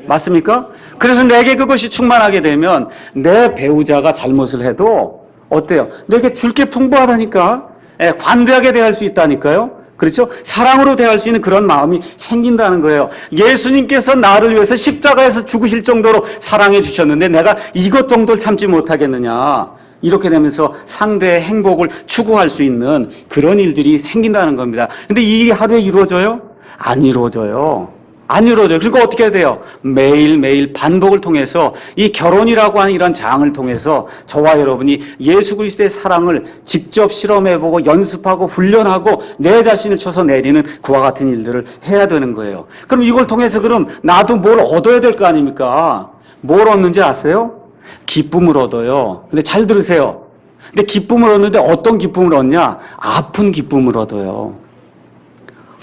맞습니까? 그래서 내게 그것이 충만하게 되면 내 배우자가 잘못을 해도 어때요? 내게 줄 게 풍부하다니까. 예, 관대하게 대할 수 있다니까요. 그렇죠? 사랑으로 대할 수 있는 그런 마음이 생긴다는 거예요. 예수님께서 나를 위해서 십자가에서 죽으실 정도로 사랑해 주셨는데 내가 이것 정도를 참지 못하겠느냐. 이렇게 되면서 상대의 행복을 추구할 수 있는 그런 일들이 생긴다는 겁니다. 근데 이 하루에 이루어져요? 안 이루어져요. 안 이루어져요. 그러니까 어떻게 해야 돼요? 매일매일 반복을 통해서 이 결혼이라고 하는 이런 장을 통해서 저와 여러분이 예수 그리스도의 사랑을 직접 실험해보고 연습하고 훈련하고 내 자신을 쳐서 내리는 그와 같은 일들을 해야 되는 거예요. 그럼 이걸 통해서 그럼 나도 뭘 얻어야 될 거 아닙니까? 뭘 얻는지 아세요? 기쁨을 얻어요. 근데 잘 들으세요. 근데 기쁨을 얻는데 어떤 기쁨을 얻냐? 아픈 기쁨을 얻어요.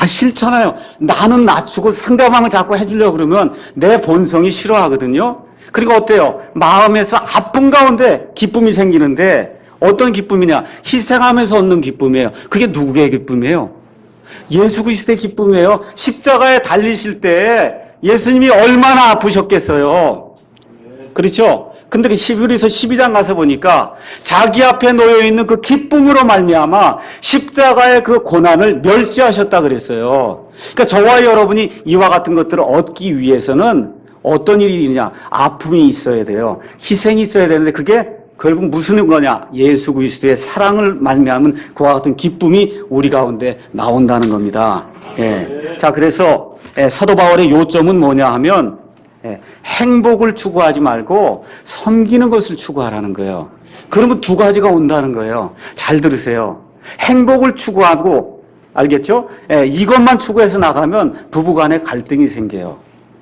싫잖아요. 나는 낮추고 상대방을 자꾸 해주려고 그러면 내 본성이 싫어하거든요. 그리고 어때요? 마음에서 아픈 가운데 기쁨이 생기는데 어떤 기쁨이냐? 희생하면서 얻는 기쁨이에요. 그게 누구의 기쁨이에요? 예수 그리스도의 기쁨이에요. 십자가에 달리실 때 예수님이 얼마나 아프셨겠어요. 그렇죠? 근데 히브리서 12장 가서 보니까 자기 앞에 놓여있는 그 기쁨으로 말미암아 십자가의 그 고난을 멸시하셨다 그랬어요. 그러니까 저와 여러분이 이와 같은 것들을 얻기 위해서는 어떤 일이 있느냐? 아픔이 있어야 돼요. 희생이 있어야 되는데 그게 결국 무슨 거냐? 예수 그리스도의 사랑을 말미암은 그와 같은 기쁨이 우리 가운데 나온다는 겁니다. 예. 자, 그래서 사도 바울의 요점은 뭐냐 하면 행복을 추구하지 말고 섬기는 것을 추구하라는 거예요. 그러면 두 가지가 온다는 거예요. 잘 들으세요. 행복을 추구하고, 알겠죠? 이것만 추구해서 나가면 부부간에 갈등이 생겨요.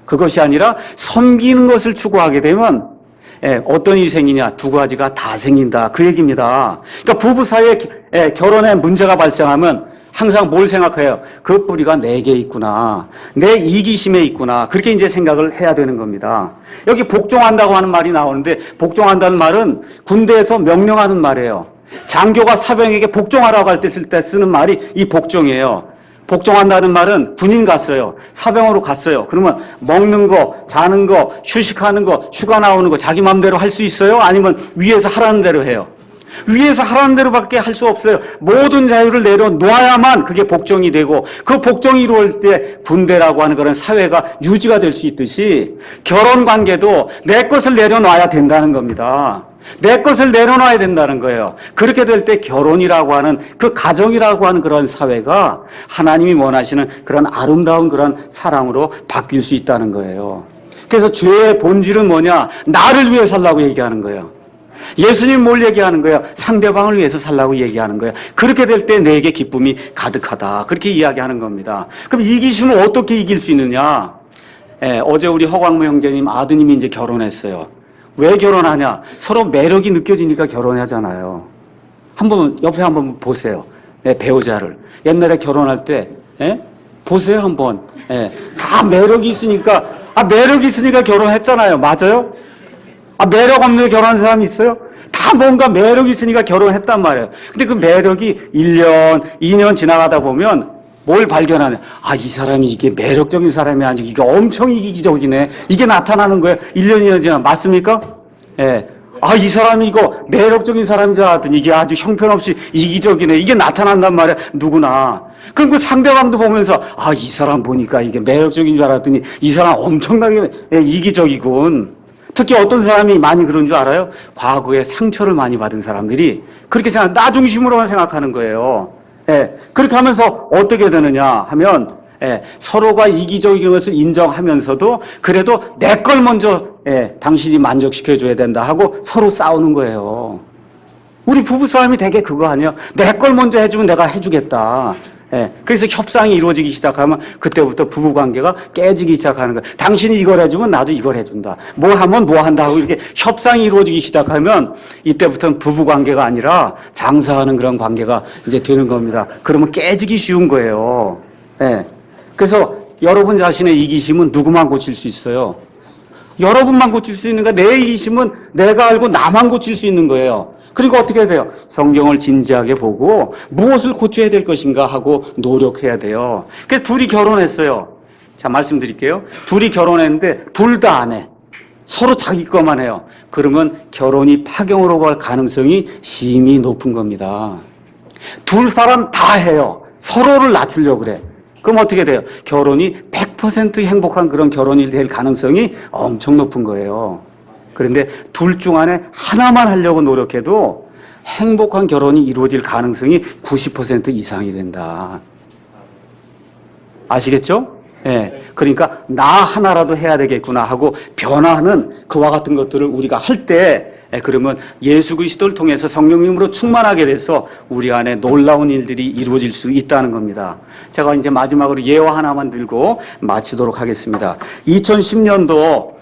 그것이 아니라 섬기는 것을 추구하게 되면 어떤 일이 생기냐? 두 가지가 다 생긴다. 그 얘기입니다. 그러니까 부부 사이에 결혼에 문제가 발생하면 항상 뭘 생각해요? 그 뿌리가 내게 있구나. 내 이기심에 있구나. 그렇게 이제 생각을 해야 되는 겁니다. 여기 복종한다고 하는 말이 나오는데 복종한다는 말은 군대에서 명령하는 말이에요. 장교가 사병에게 복종하라고 할 때 쓸 때 쓰는 말이 이 복종이에요. 복종한다는 말은 군인 갔어요. 사병으로 갔어요. 그러면 먹는 거, 자는 거, 휴식하는 거, 휴가 나오는 거 자기 마음대로 할 수 있어요? 아니면 위에서 하라는 대로 해요? 위에서 하라는 대로밖에 할 수 없어요. 모든 자유를 내려놓아야만 그게 복종이 되고 그 복종이 이루어질 때 군대라고 하는 그런 사회가 유지가 될 수 있듯이 결혼 관계도 내 것을 내려놔야 된다는 겁니다. 내 것을 내려놔야 된다는 거예요. 그렇게 될 때 결혼이라고 하는 그 가정이라고 하는 그런 사회가 하나님이 원하시는 그런 아름다운 그런 사랑으로 바뀔 수 있다는 거예요. 그래서 죄의 본질은 뭐냐? 나를 위해 살라고 얘기하는 거예요. 예수님 뭘 얘기하는 거예요? 상대방을 위해서 살라고 얘기하는 거예요. 그렇게 될 때 내게 기쁨이 가득하다. 그렇게 이야기하는 겁니다. 그럼 이기심을 어떻게 이길 수 있느냐? 어제 우리 허광무 형제님 아드님이 이제 결혼했어요. 왜 결혼하냐? 서로 매력이 느껴지니까 결혼하잖아요. 한번 옆에 한번 보세요. 배우자를. 옛날에 결혼할 때 보세요 한번. 다 매력이 있으니까 매력이 있으니까 결혼했잖아요. 맞아요? 매력 없는 결혼한 사람이 있어요? 다 뭔가 매력이 있으니까 결혼했단 말이에요. 근데 그 매력이 1년, 2년 지나가다 보면 뭘 발견하냐? 이 사람이 이게 매력적인 사람이 아니고 이게 엄청 이기적이네. 이게 나타나는 거예요. 1년, 2년 지나 맞습니까? 예. 이 사람이 이거 매력적인 사람인 줄 알았더니 이게 아주 형편없이 이기적이네. 이게 나타난단 말이야. 누구나. 그럼 그 상대방도 보면서 이 사람 보니까 이게 매력적인 줄 알았더니 이 사람 엄청나게 이기적이군. 특히 어떤 사람이 많이 그런 줄 알아요? 과거에 상처를 많이 받은 사람들이 그렇게 나 중심으로만 생각하는 거예요. 그렇게 하면서 어떻게 되느냐 하면 서로가 이기적인 것을 인정하면서도 그래도 내 걸 먼저 당신이 만족시켜줘야 된다 하고 서로 싸우는 거예요. 우리 부부싸움이 되게 그거 아니에요? 내 걸 먼저 해주면 내가 해주겠다. 그래서 협상이 이루어지기 시작하면 그때부터 부부관계가 깨지기 시작하는 거예요. 당신이 이걸 해주면 나도 이걸 해준다. 뭐 하면 뭐 한다 하고 이렇게 협상이 이루어지기 시작하면 이때부터는 부부관계가 아니라 장사하는 그런 관계가 이제 되는 겁니다. 그러면 깨지기 쉬운 거예요. 그래서 여러분 자신의 이기심은 누구만 고칠 수 있어요? 여러분만 고칠 수 있는가? 내 이기심은 내가 알고 나만 고칠 수 있는 거예요. 그리고 어떻게 해야 돼요? 성경을 진지하게 보고 무엇을 고쳐야 될 것인가 하고 노력해야 돼요. 그래서 둘이 결혼했어요. 자, 말씀드릴게요. 둘이 결혼했는데 둘 다 안 해. 서로 자기 것만 해요. 그러면 결혼이 파경으로 갈 가능성이 심히 높은 겁니다. 둘 사람 다 해요. 서로를 낮추려고 그래. 그럼 어떻게 돼요? 결혼이 100% 행복한 그런 결혼이 될 가능성이 엄청 높은 거예요. 그런데 둘 중 안에 하나만 하려고 노력해도 행복한 결혼이 이루어질 가능성이 90% 이상이 된다. 아시겠죠? 예. 그러니까 나 하나라도 해야 되겠구나 하고 변화하는 그와 같은 것들을 우리가 할 때 그러면 예수 그리스도를 통해서 성령님으로 충만하게 돼서 우리 안에 놀라운 일들이 이루어질 수 있다는 겁니다. 제가 이제 마지막으로 예화 하나만 들고 마치도록 하겠습니다. 2010년도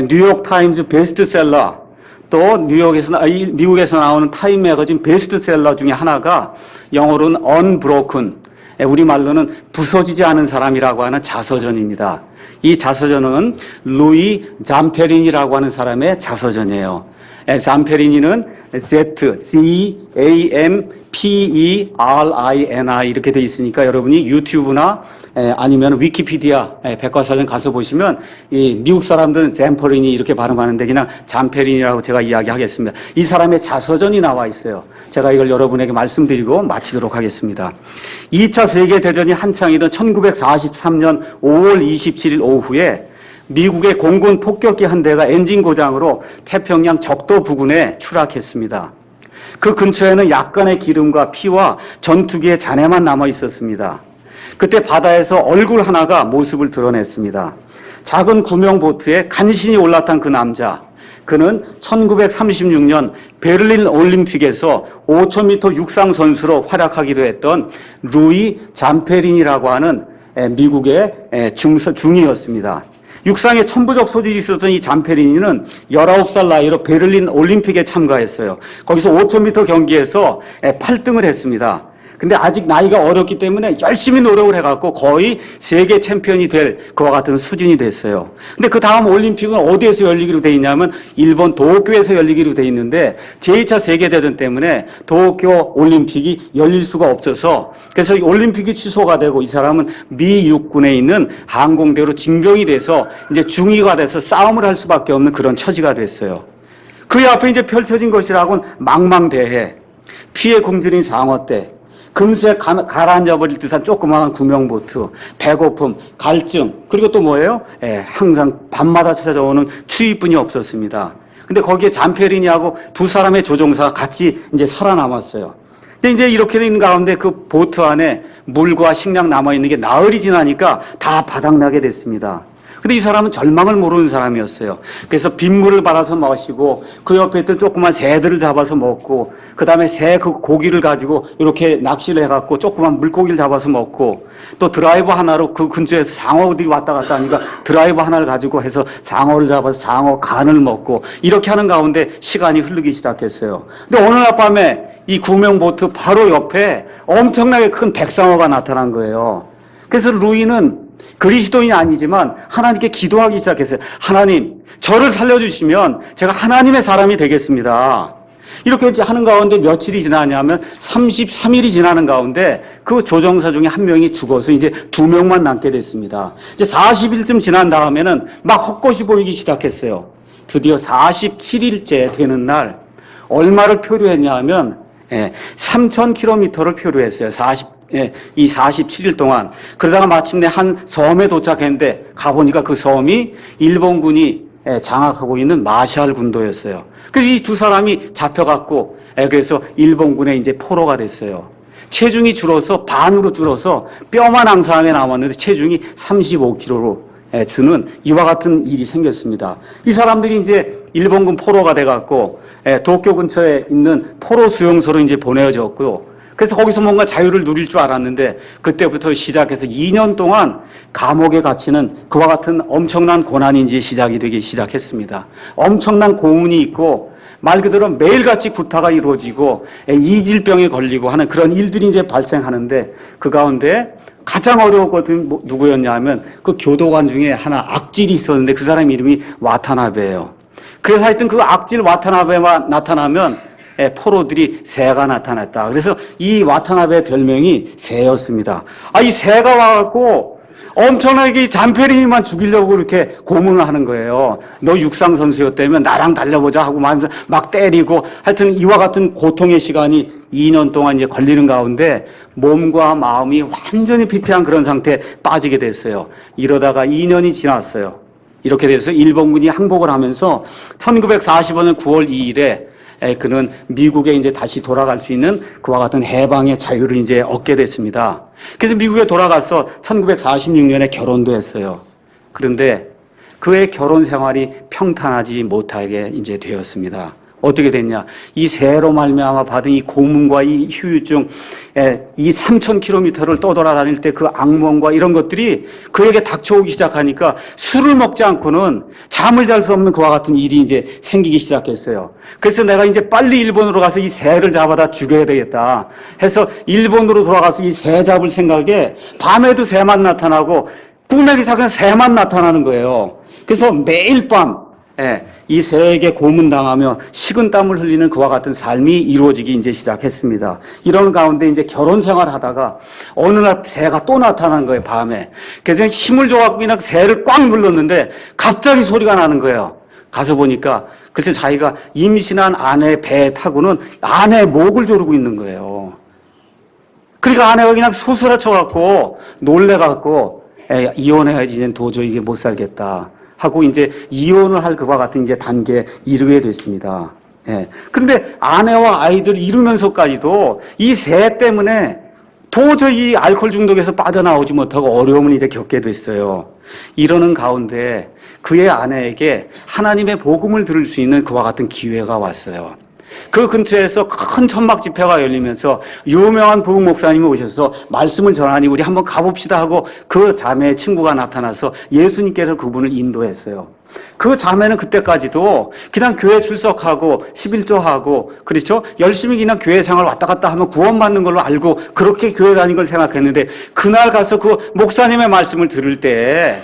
뉴욕 타임즈 베스트셀러 또 미국에서 나오는 타임 매거진 베스트셀러 중에 하나가 영어로는 Unbroken, 우리말로는 부서지지 않은 사람이라고 하는 자서전입니다. 이 자서전은 루이 잠페린이라고 하는 사람의 자서전이에요. 잠페리니는 Z-C-A-M-P-E-R-I-N-I 이렇게 되어 있으니까 여러분이 유튜브나 아니면 위키피디아 백과사전 가서 보시면 이 미국 사람들은 잠페리니 이렇게 발음하는데 그냥 잠페린이라고 제가 이야기하겠습니다. 이 사람의 자서전이 나와 있어요. 제가 이걸 여러분에게 말씀드리고 마치도록 하겠습니다. 2차 세계대전이 한창이던 1943년 5월 27일 오후에 미국의 공군 폭격기 한 대가 엔진 고장으로 태평양 적도 부근에 추락했습니다. 그 근처에는 약간의 기름과 피와 전투기의 잔해만 남아 있었습니다. 그때 바다에서 얼굴 하나가 모습을 드러냈습니다. 작은 구명 보트에 간신히 올라탄 그 남자, 그는 1936년 베를린 올림픽에서 5000m 육상 선수로 활약하기도 했던 루이 잠페린이라고 하는 미국의 중이었습니다. 육상에 천부적 소질이 있었던 이 잠페리니는 19살 나이로 베를린 올림픽에 참가했어요. 거기서 5000m 경기에서 8등을 했습니다. 근데 아직 나이가 어렸기 때문에 열심히 노력을 해갖고 거의 세계 챔피언이 될 그와 같은 수준이 됐어요. 근데 그 다음 올림픽은 어디에서 열리기로 돼 있냐면 일본 도쿄에서 열리기로 돼 있는데 제2차 세계대전 때문에 도쿄 올림픽이 열릴 수가 없어서 그래서 올림픽이 취소가 되고 이 사람은 미 육군에 있는 항공대로 징병이 돼서 이제 중위가 돼서 싸움을 할 수밖에 없는 그런 처지가 됐어요. 그 앞에 이제 펼쳐진 것이라고는 망망대해, 피해 굶주린 장어떼, 금세 가라앉아버릴 듯한 조그마한 구명보트, 배고픔, 갈증, 그리고 또 뭐예요? 항상 밤마다 찾아오는 추위뿐이 없었습니다. 근데 거기에 잠페리니하고 두 사람의 조종사가 같이 이제 살아남았어요. 근데 이제 이렇게 된 가운데 그 보트 안에 물과 식량 남아있는 게 나흘이 지나니까 다 바닥나게 됐습니다. 근데 이 사람은 절망을 모르는 사람이었어요. 그래서 빗물을 받아서 마시고 그 옆에 있던 조그만 새들을 잡아서 먹고 그 다음에 새 그 고기를 가지고 이렇게 낚시를 해갖고 조그만 물고기를 잡아서 먹고 또 드라이버 하나로 그 근처에서 장어들이 왔다 갔다 하니까 드라이버 하나를 가지고 해서 장어를 잡아서 장어 간을 먹고 이렇게 하는 가운데 시간이 흐르기 시작했어요. 근데 어느 날 밤에 이 구명보트 바로 옆에 엄청나게 큰 백상어가 나타난 거예요. 그래서 루이는 그리스도인이 아니지만 하나님께 기도하기 시작했어요. 하나님, 저를 살려주시면 제가 하나님의 사람이 되겠습니다. 이렇게 이제 하는 가운데 며칠이 지나냐면 33일이 지나는 가운데 그 조종사 중에 한 명이 죽어서 이제 2명만 남게 됐습니다. 이제 40일쯤 지난 다음에는 막 헛것이 보이기 시작했어요. 드디어 47일째 되는 날 얼마를 표류했냐 하면 3,000km를 표류했어요. 이 47일 동안. 그러다가 마침내 한 섬에 도착했는데 가보니까 그 섬이 일본군이 장악하고 있는 마샬 군도였어요. 그래서 이 두 사람이 잡혀갖고 그래서 일본군의 이제 포로가 됐어요. 체중이 줄어서 반으로 줄어서 뼈만 앙상하게 남았는데 체중이 35kg로 주는 이와 같은 일이 생겼습니다. 이 사람들이 이제 일본군 포로가 돼갖고 도쿄 근처에 있는 포로 수용소로 이제 보내졌고요. 그래서 거기서 뭔가 자유를 누릴 줄 알았는데 그때부터 시작해서 2년 동안 감옥에 갇히는 그와 같은 엄청난 고난이 이제 시작이 되기 시작했습니다. 엄청난 고문이 있고 말 그대로 매일같이 구타가 이루어지고 이질병에 걸리고 하는 그런 일들이 이제 발생하는데 그 가운데 가장 어려운 것은 누구였냐 하면 그 교도관 중에 하나 악질이 있었는데 그 사람 이름이 와타나베예요. 그래서 하여튼 그 악질 와타나베만 나타나면 포로들이 새가 나타났다. 그래서 이 와타나베 별명이 새였습니다. 이 새가 와갖고 엄청나게 잠페린이만 죽이려고 그렇게 고문을 하는 거예요. 너 육상 선수였다면 나랑 달려보자 하고 막 때리고 하여튼 이와 같은 고통의 시간이 2년 동안 이제 걸리는 가운데 몸과 마음이 완전히 피폐한 그런 상태에 빠지게 됐어요. 이러다가 2년이 지났어요. 이렇게 돼서 일본군이 항복을 하면서 1945년 9월 2일에 그는 미국에 이제 다시 돌아갈 수 있는 그와 같은 해방의 자유를 이제 얻게 됐습니다. 그래서 미국에 돌아가서 1946년에 결혼도 했어요. 그런데 그의 결혼 생활이 평탄하지 못하게 이제 되었습니다. 어떻게 됐냐? 이 새로 말미암아 받은 이 고문과 이 후유증, 이 3,000km를 떠돌아다닐 때 그 악몽과 이런 것들이 그에게 닥쳐오기 시작하니까 술을 먹지 않고는 잠을 잘 수 없는 그와 같은 일이 이제 생기기 시작했어요. 그래서 내가 이제 빨리 일본으로 가서 이 새를 잡아다 죽여야 되겠다 해서 일본으로 돌아가서 이 새 잡을 생각에 밤에도 새만 나타나고 꿈에도 작은 새만 나타나는 거예요. 그래서 매일 밤 이 새에게 고문당하며 식은땀을 흘리는 그와 같은 삶이 이루어지기 이제 시작했습니다. 이런 가운데 이제 결혼 생활하다가 어느 날 새가 또 나타난 거예요, 밤에. 그래서 힘을 줘갖고 그냥 새를 꽉 눌렀는데 갑자기 소리가 나는 거예요. 가서 보니까 그래서 자기가 임신한 아내 배에 타고는 아내 목을 조르고 있는 거예요. 그러니까 아내가 그냥 소스라쳐갖고 놀래갖고 이혼해야지 이제 도저히 이게 못 살겠다 하고 이제 이혼을 할 그와 같은 이제 단계에 이르게 됐습니다. 그런데 아내와 아이들 이루면서까지도 이 새 때문에 도저히 알코올 중독에서 빠져나오지 못하고 어려움을 이제 겪게 됐어요. 이러는 가운데 그의 아내에게 하나님의 복음을 들을 수 있는 그와 같은 기회가 왔어요. 그 근처에서 큰 천막 집회가 열리면서 유명한 부흥 목사님이 오셔서 말씀을 전하니 우리 한번 가봅시다 하고 그 자매의 친구가 나타나서 예수님께서 그분을 인도했어요. 그 자매는 그때까지도 그냥 교회 출석하고 11조하고 그렇죠? 열심히 그냥 교회 생활 왔다 갔다 하면 구원받는 걸로 알고 그렇게 교회 다닌 걸 생각했는데 그날 가서 그 목사님의 말씀을 들을 때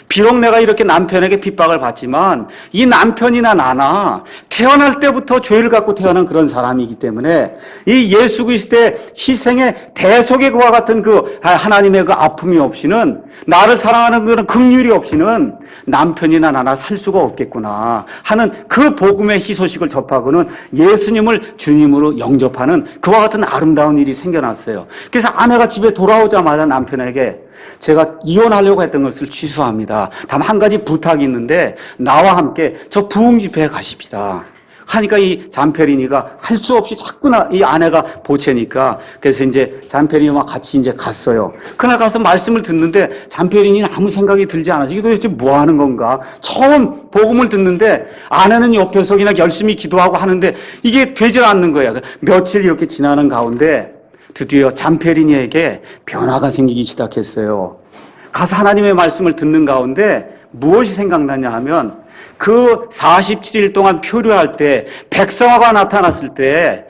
비록 내가 이렇게 남편에게 핍박을 받지만 이 남편이나 나나 태어날 때부터 죄를 갖고 태어난 그런 사람이기 때문에 이 예수 그리스도의 희생의 대속의 그와 같은 그 하나님의 그 아픔이 없이는 나를 사랑하는 그런 긍휼이 없이는 남편이나 나나 살 수가 없겠구나 하는 그 복음의 희소식을 접하고는 예수님을 주님으로 영접하는 그와 같은 아름다운 일이 생겨났어요. 그래서 아내가 집에 돌아오자마자 남편에게 제가 이혼하려고 했던 것을 취소합니다. 다만 한 가지 부탁이 있는데 나와 함께 저 부흥 집회에 가십시다. 하니까 이 잠페리니가 할 수 없이 자꾸나 이 아내가 보채니까 그래서 이제 잠페리니와 같이 이제 갔어요. 그날 가서 말씀을 듣는데 잠페리니는 아무 생각이 들지 않아서 이게 도대체 뭐 하는 건가? 처음 복음을 듣는데 아내는 옆에서 그냥 열심히 기도하고 하는데 이게 되질 않는 거야. 며칠 이렇게 지나는 가운데 드디어 잠페리니에게 변화가 생기기 시작했어요. 가서 하나님의 말씀을 듣는 가운데 무엇이 생각나냐 하면 그 47일 동안 표류할 때 백성화가 나타났을 때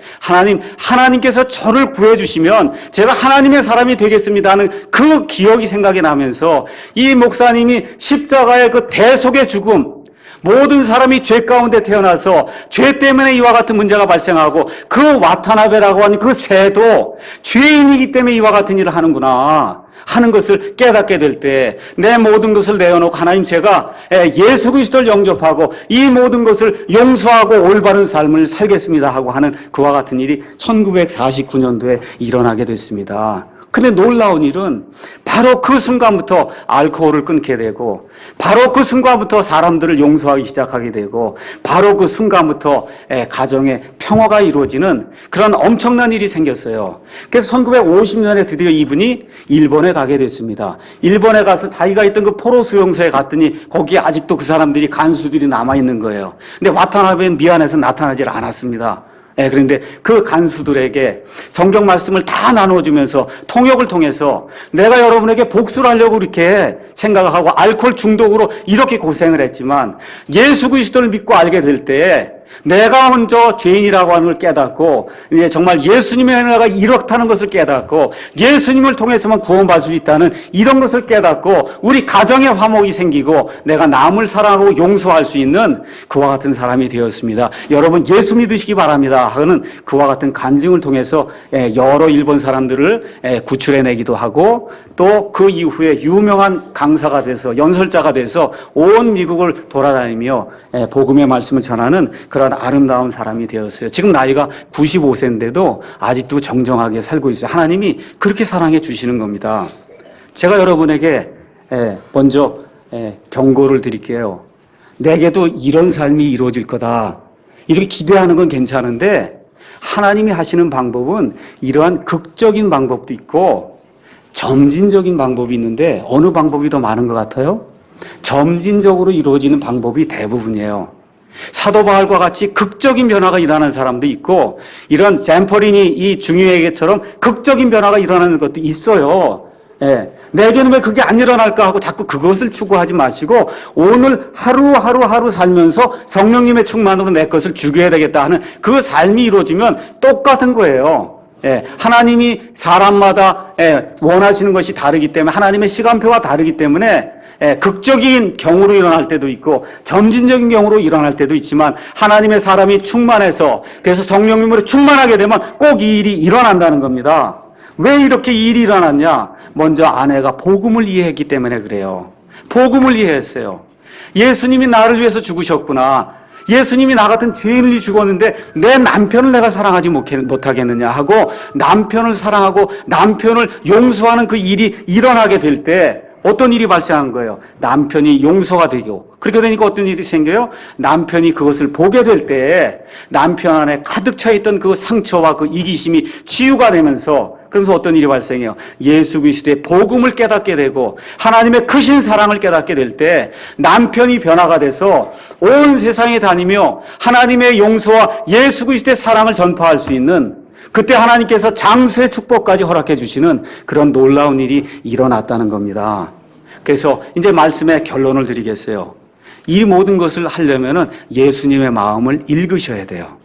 하나님께서 저를 구해주시면 제가 하나님의 사람이 되겠습니다 하는 그 기억이 생각이 나면서 이 목사님이 십자가의 그 대속의 죽음 모든 사람이 죄 가운데 태어나서 죄 때문에 이와 같은 문제가 발생하고 그 와타나베라고 하는 그 새도 죄인이기 때문에 이와 같은 일을 하는구나 하는 것을 깨닫게 될 때 내 모든 것을 내어놓고 하나님 제가 예수 그리스도를 영접하고 이 모든 것을 용서하고 올바른 삶을 살겠습니다 하고 하는 그와 같은 일이 1949년도에 일어나게 됐습니다. 근데 놀라운 일은 바로 그 순간부터 알코올을 끊게 되고 바로 그 순간부터 사람들을 용서하기 시작하게 되고 바로 그 순간부터 가정의 평화가 이루어지는 그런 엄청난 일이 생겼어요. 그래서 1950년에 드디어 이분이 일본에 가게 됐습니다. 일본에 가서 자기가 있던 그 포로 수용소에 갔더니 거기에 아직도 그 사람들이 간수들이 남아있는 거예요. 근데 와타나베는 미안해서 나타나질 않았습니다. 그런데 그 간수들에게 성경 말씀을 다 나눠주면서 통역을 통해서 내가 여러분에게 복수를 하려고 이렇게 생각하고 알코올 중독으로 이렇게 고생을 했지만 예수 그리스도를 믿고 알게 될 때 내가 먼저 죄인이라고 하는 걸 깨닫고 이제 정말 예수님의 은혜가 이렇다는 것을 깨닫고 예수님을 통해서만 구원받을 수 있다는 이런 것을 깨닫고 우리 가정에 화목이 생기고 내가 남을 사랑하고 용서할 수 있는 그와 같은 사람이 되었습니다. 여러분 예수 믿으시기 바랍니다 하는 그와 같은 간증을 통해서 여러 일본 사람들을 구출해내기도 하고 또 그 이후에 유명한 강사가 돼서 연설자가 돼서 온 미국을 돌아다니며 복음의 말씀을 전하는 그런 아름다운 사람이 되었어요. 지금 나이가 95세인데도 아직도 정정하게 살고 있어요. 하나님이 그렇게 사랑해 주시는 겁니다. 제가 여러분에게 먼저 경고를 드릴게요. 내게도 이런 삶이 이루어질 거다. 이렇게 기대하는 건 괜찮은데 하나님이 하시는 방법은 이러한 극적인 방법도 있고 점진적인 방법이 있는데 어느 방법이 더 많은 것 같아요? 점진적으로 이루어지는 방법이 대부분이에요. 사도 바울과 같이 극적인 변화가 일어나는 사람도 있고 이런 샘퍼린이 이 중유에게처럼 극적인 변화가 일어나는 것도 있어요. 내게는 왜 그게 안 일어날까 하고 자꾸 그것을 추구하지 마시고 오늘 하루 살면서 성령님의 충만으로 내 것을 죽여야 되겠다 하는 그 삶이 이루어지면 똑같은 거예요. 하나님이 사람마다 원하시는 것이 다르기 때문에 하나님의 시간표가 다르기 때문에 극적인 경우로 일어날 때도 있고 점진적인 경우로 일어날 때도 있지만 하나님의 사람이 충만해서 그래서 성령님으로 충만하게 되면 꼭 이 일이 일어난다는 겁니다. 왜 이렇게 이 일이 일어났냐? 먼저 아내가 복음을 이해했기 때문에 그래요. 복음을 이해했어요. 예수님이 나를 위해서 죽으셨구나. 예수님이 나 같은 죄인을 죽었는데 내 남편을 내가 사랑하지 못하겠느냐 하고 남편을 사랑하고 남편을 용서하는 그 일이 일어나게 될 때 어떤 일이 발생한 거예요? 남편이 용서가 되고 그렇게 되니까 어떤 일이 생겨요? 남편이 그것을 보게 될 때 남편 안에 가득 차 있던 그 상처와 그 이기심이 치유가 되면서 그러면서 어떤 일이 발생해요? 예수 그리스도의 복음을 깨닫게 되고 하나님의 크신 사랑을 깨닫게 될 때 남편이 변화가 돼서 온 세상에 다니며 하나님의 용서와 예수 그리스도의 사랑을 전파할 수 있는 그때 하나님께서 장수의 축복까지 허락해 주시는 그런 놀라운 일이 일어났다는 겁니다. 그래서 이제 말씀의 결론을 드리겠어요. 이 모든 것을 하려면은 예수님의 마음을 읽으셔야 돼요.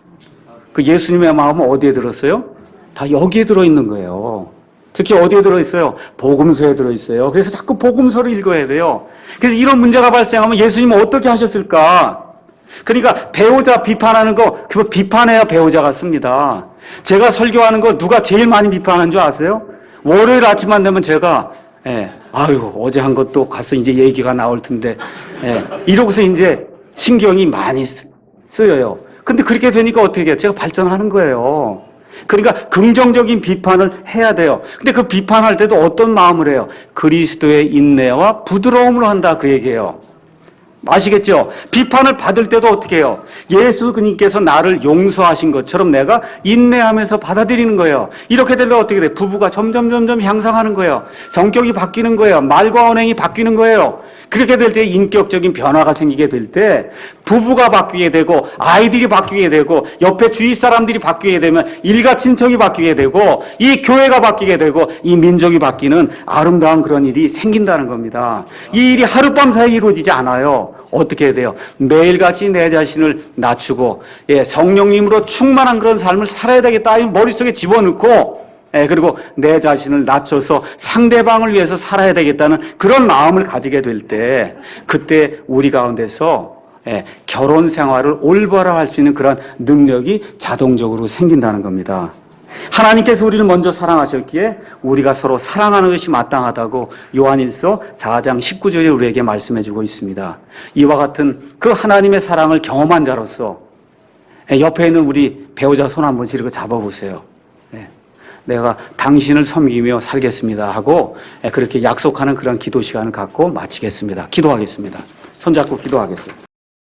그 예수님의 마음은 어디에 들었어요? 다 여기에 들어있는 거예요. 특히 어디에 들어있어요? 복음서에 들어있어요. 그래서 자꾸 복음서를 읽어야 돼요. 그래서 이런 문제가 발생하면 예수님은 어떻게 하셨을까? 그러니까 배우자 비판하는 거 그거 비판해야 배우자가 씁니다. 제가 설교하는 거 누가 제일 많이 비판하는 줄 아세요? 월요일 아침만 되면 제가 아유 어제 한 것도 가서 이제 얘기가 나올 텐데 이러고서 이제 신경이 많이 쓰여요. 근데 그렇게 되니까 어떻게 해요? 제가 발전하는 거예요. 그러니까 긍정적인 비판을 해야 돼요. 근데 그 비판할 때도 어떤 마음을 해요? 그리스도의 인내와 부드러움으로 한다 그 얘기예요. 아시겠죠? 비판을 받을 때도 어떻게 해요? 예수님께서 나를 용서하신 것처럼 내가 인내하면서 받아들이는 거예요. 이렇게 되면 어떻게 돼요? 부부가 점점 향상하는 거예요. 성격이 바뀌는 거예요. 말과 언행이 바뀌는 거예요. 그렇게 될 때 인격적인 변화가 생기게 될 때 부부가 바뀌게 되고 아이들이 바뀌게 되고 옆에 주위 사람들이 바뀌게 되면 일가 친척이 바뀌게 되고 이 교회가 바뀌게 되고 이 민족이 바뀌는 아름다운 그런 일이 생긴다는 겁니다. 이 일이 하룻밤 사이에 이루어지지 않아요. 어떻게 해야 돼요? 매일같이 내 자신을 낮추고 성령님으로 충만한 그런 삶을 살아야 되겠다. 머릿속에 집어넣고 그리고 내 자신을 낮춰서 상대방을 위해서 살아야 되겠다는 그런 마음을 가지게 될 때 그때 우리 가운데서 결혼 생활을 올바로 할 수 있는 그런 능력이 자동적으로 생긴다는 겁니다. 하나님께서 우리를 먼저 사랑하셨기에 우리가 서로 사랑하는 것이 마땅하다고 요한일서 4장 19절에 우리에게 말씀해 주고 있습니다. 이와 같은 그 하나님의 사랑을 경험한 자로서 옆에 있는 우리 배우자 손 한 번씩 이렇게 잡아보세요. 내가 당신을 섬기며 살겠습니다 하고 그렇게 약속하는 그런 기도 시간을 갖고 마치겠습니다. 기도하겠습니다. 손잡고 기도하겠습니다.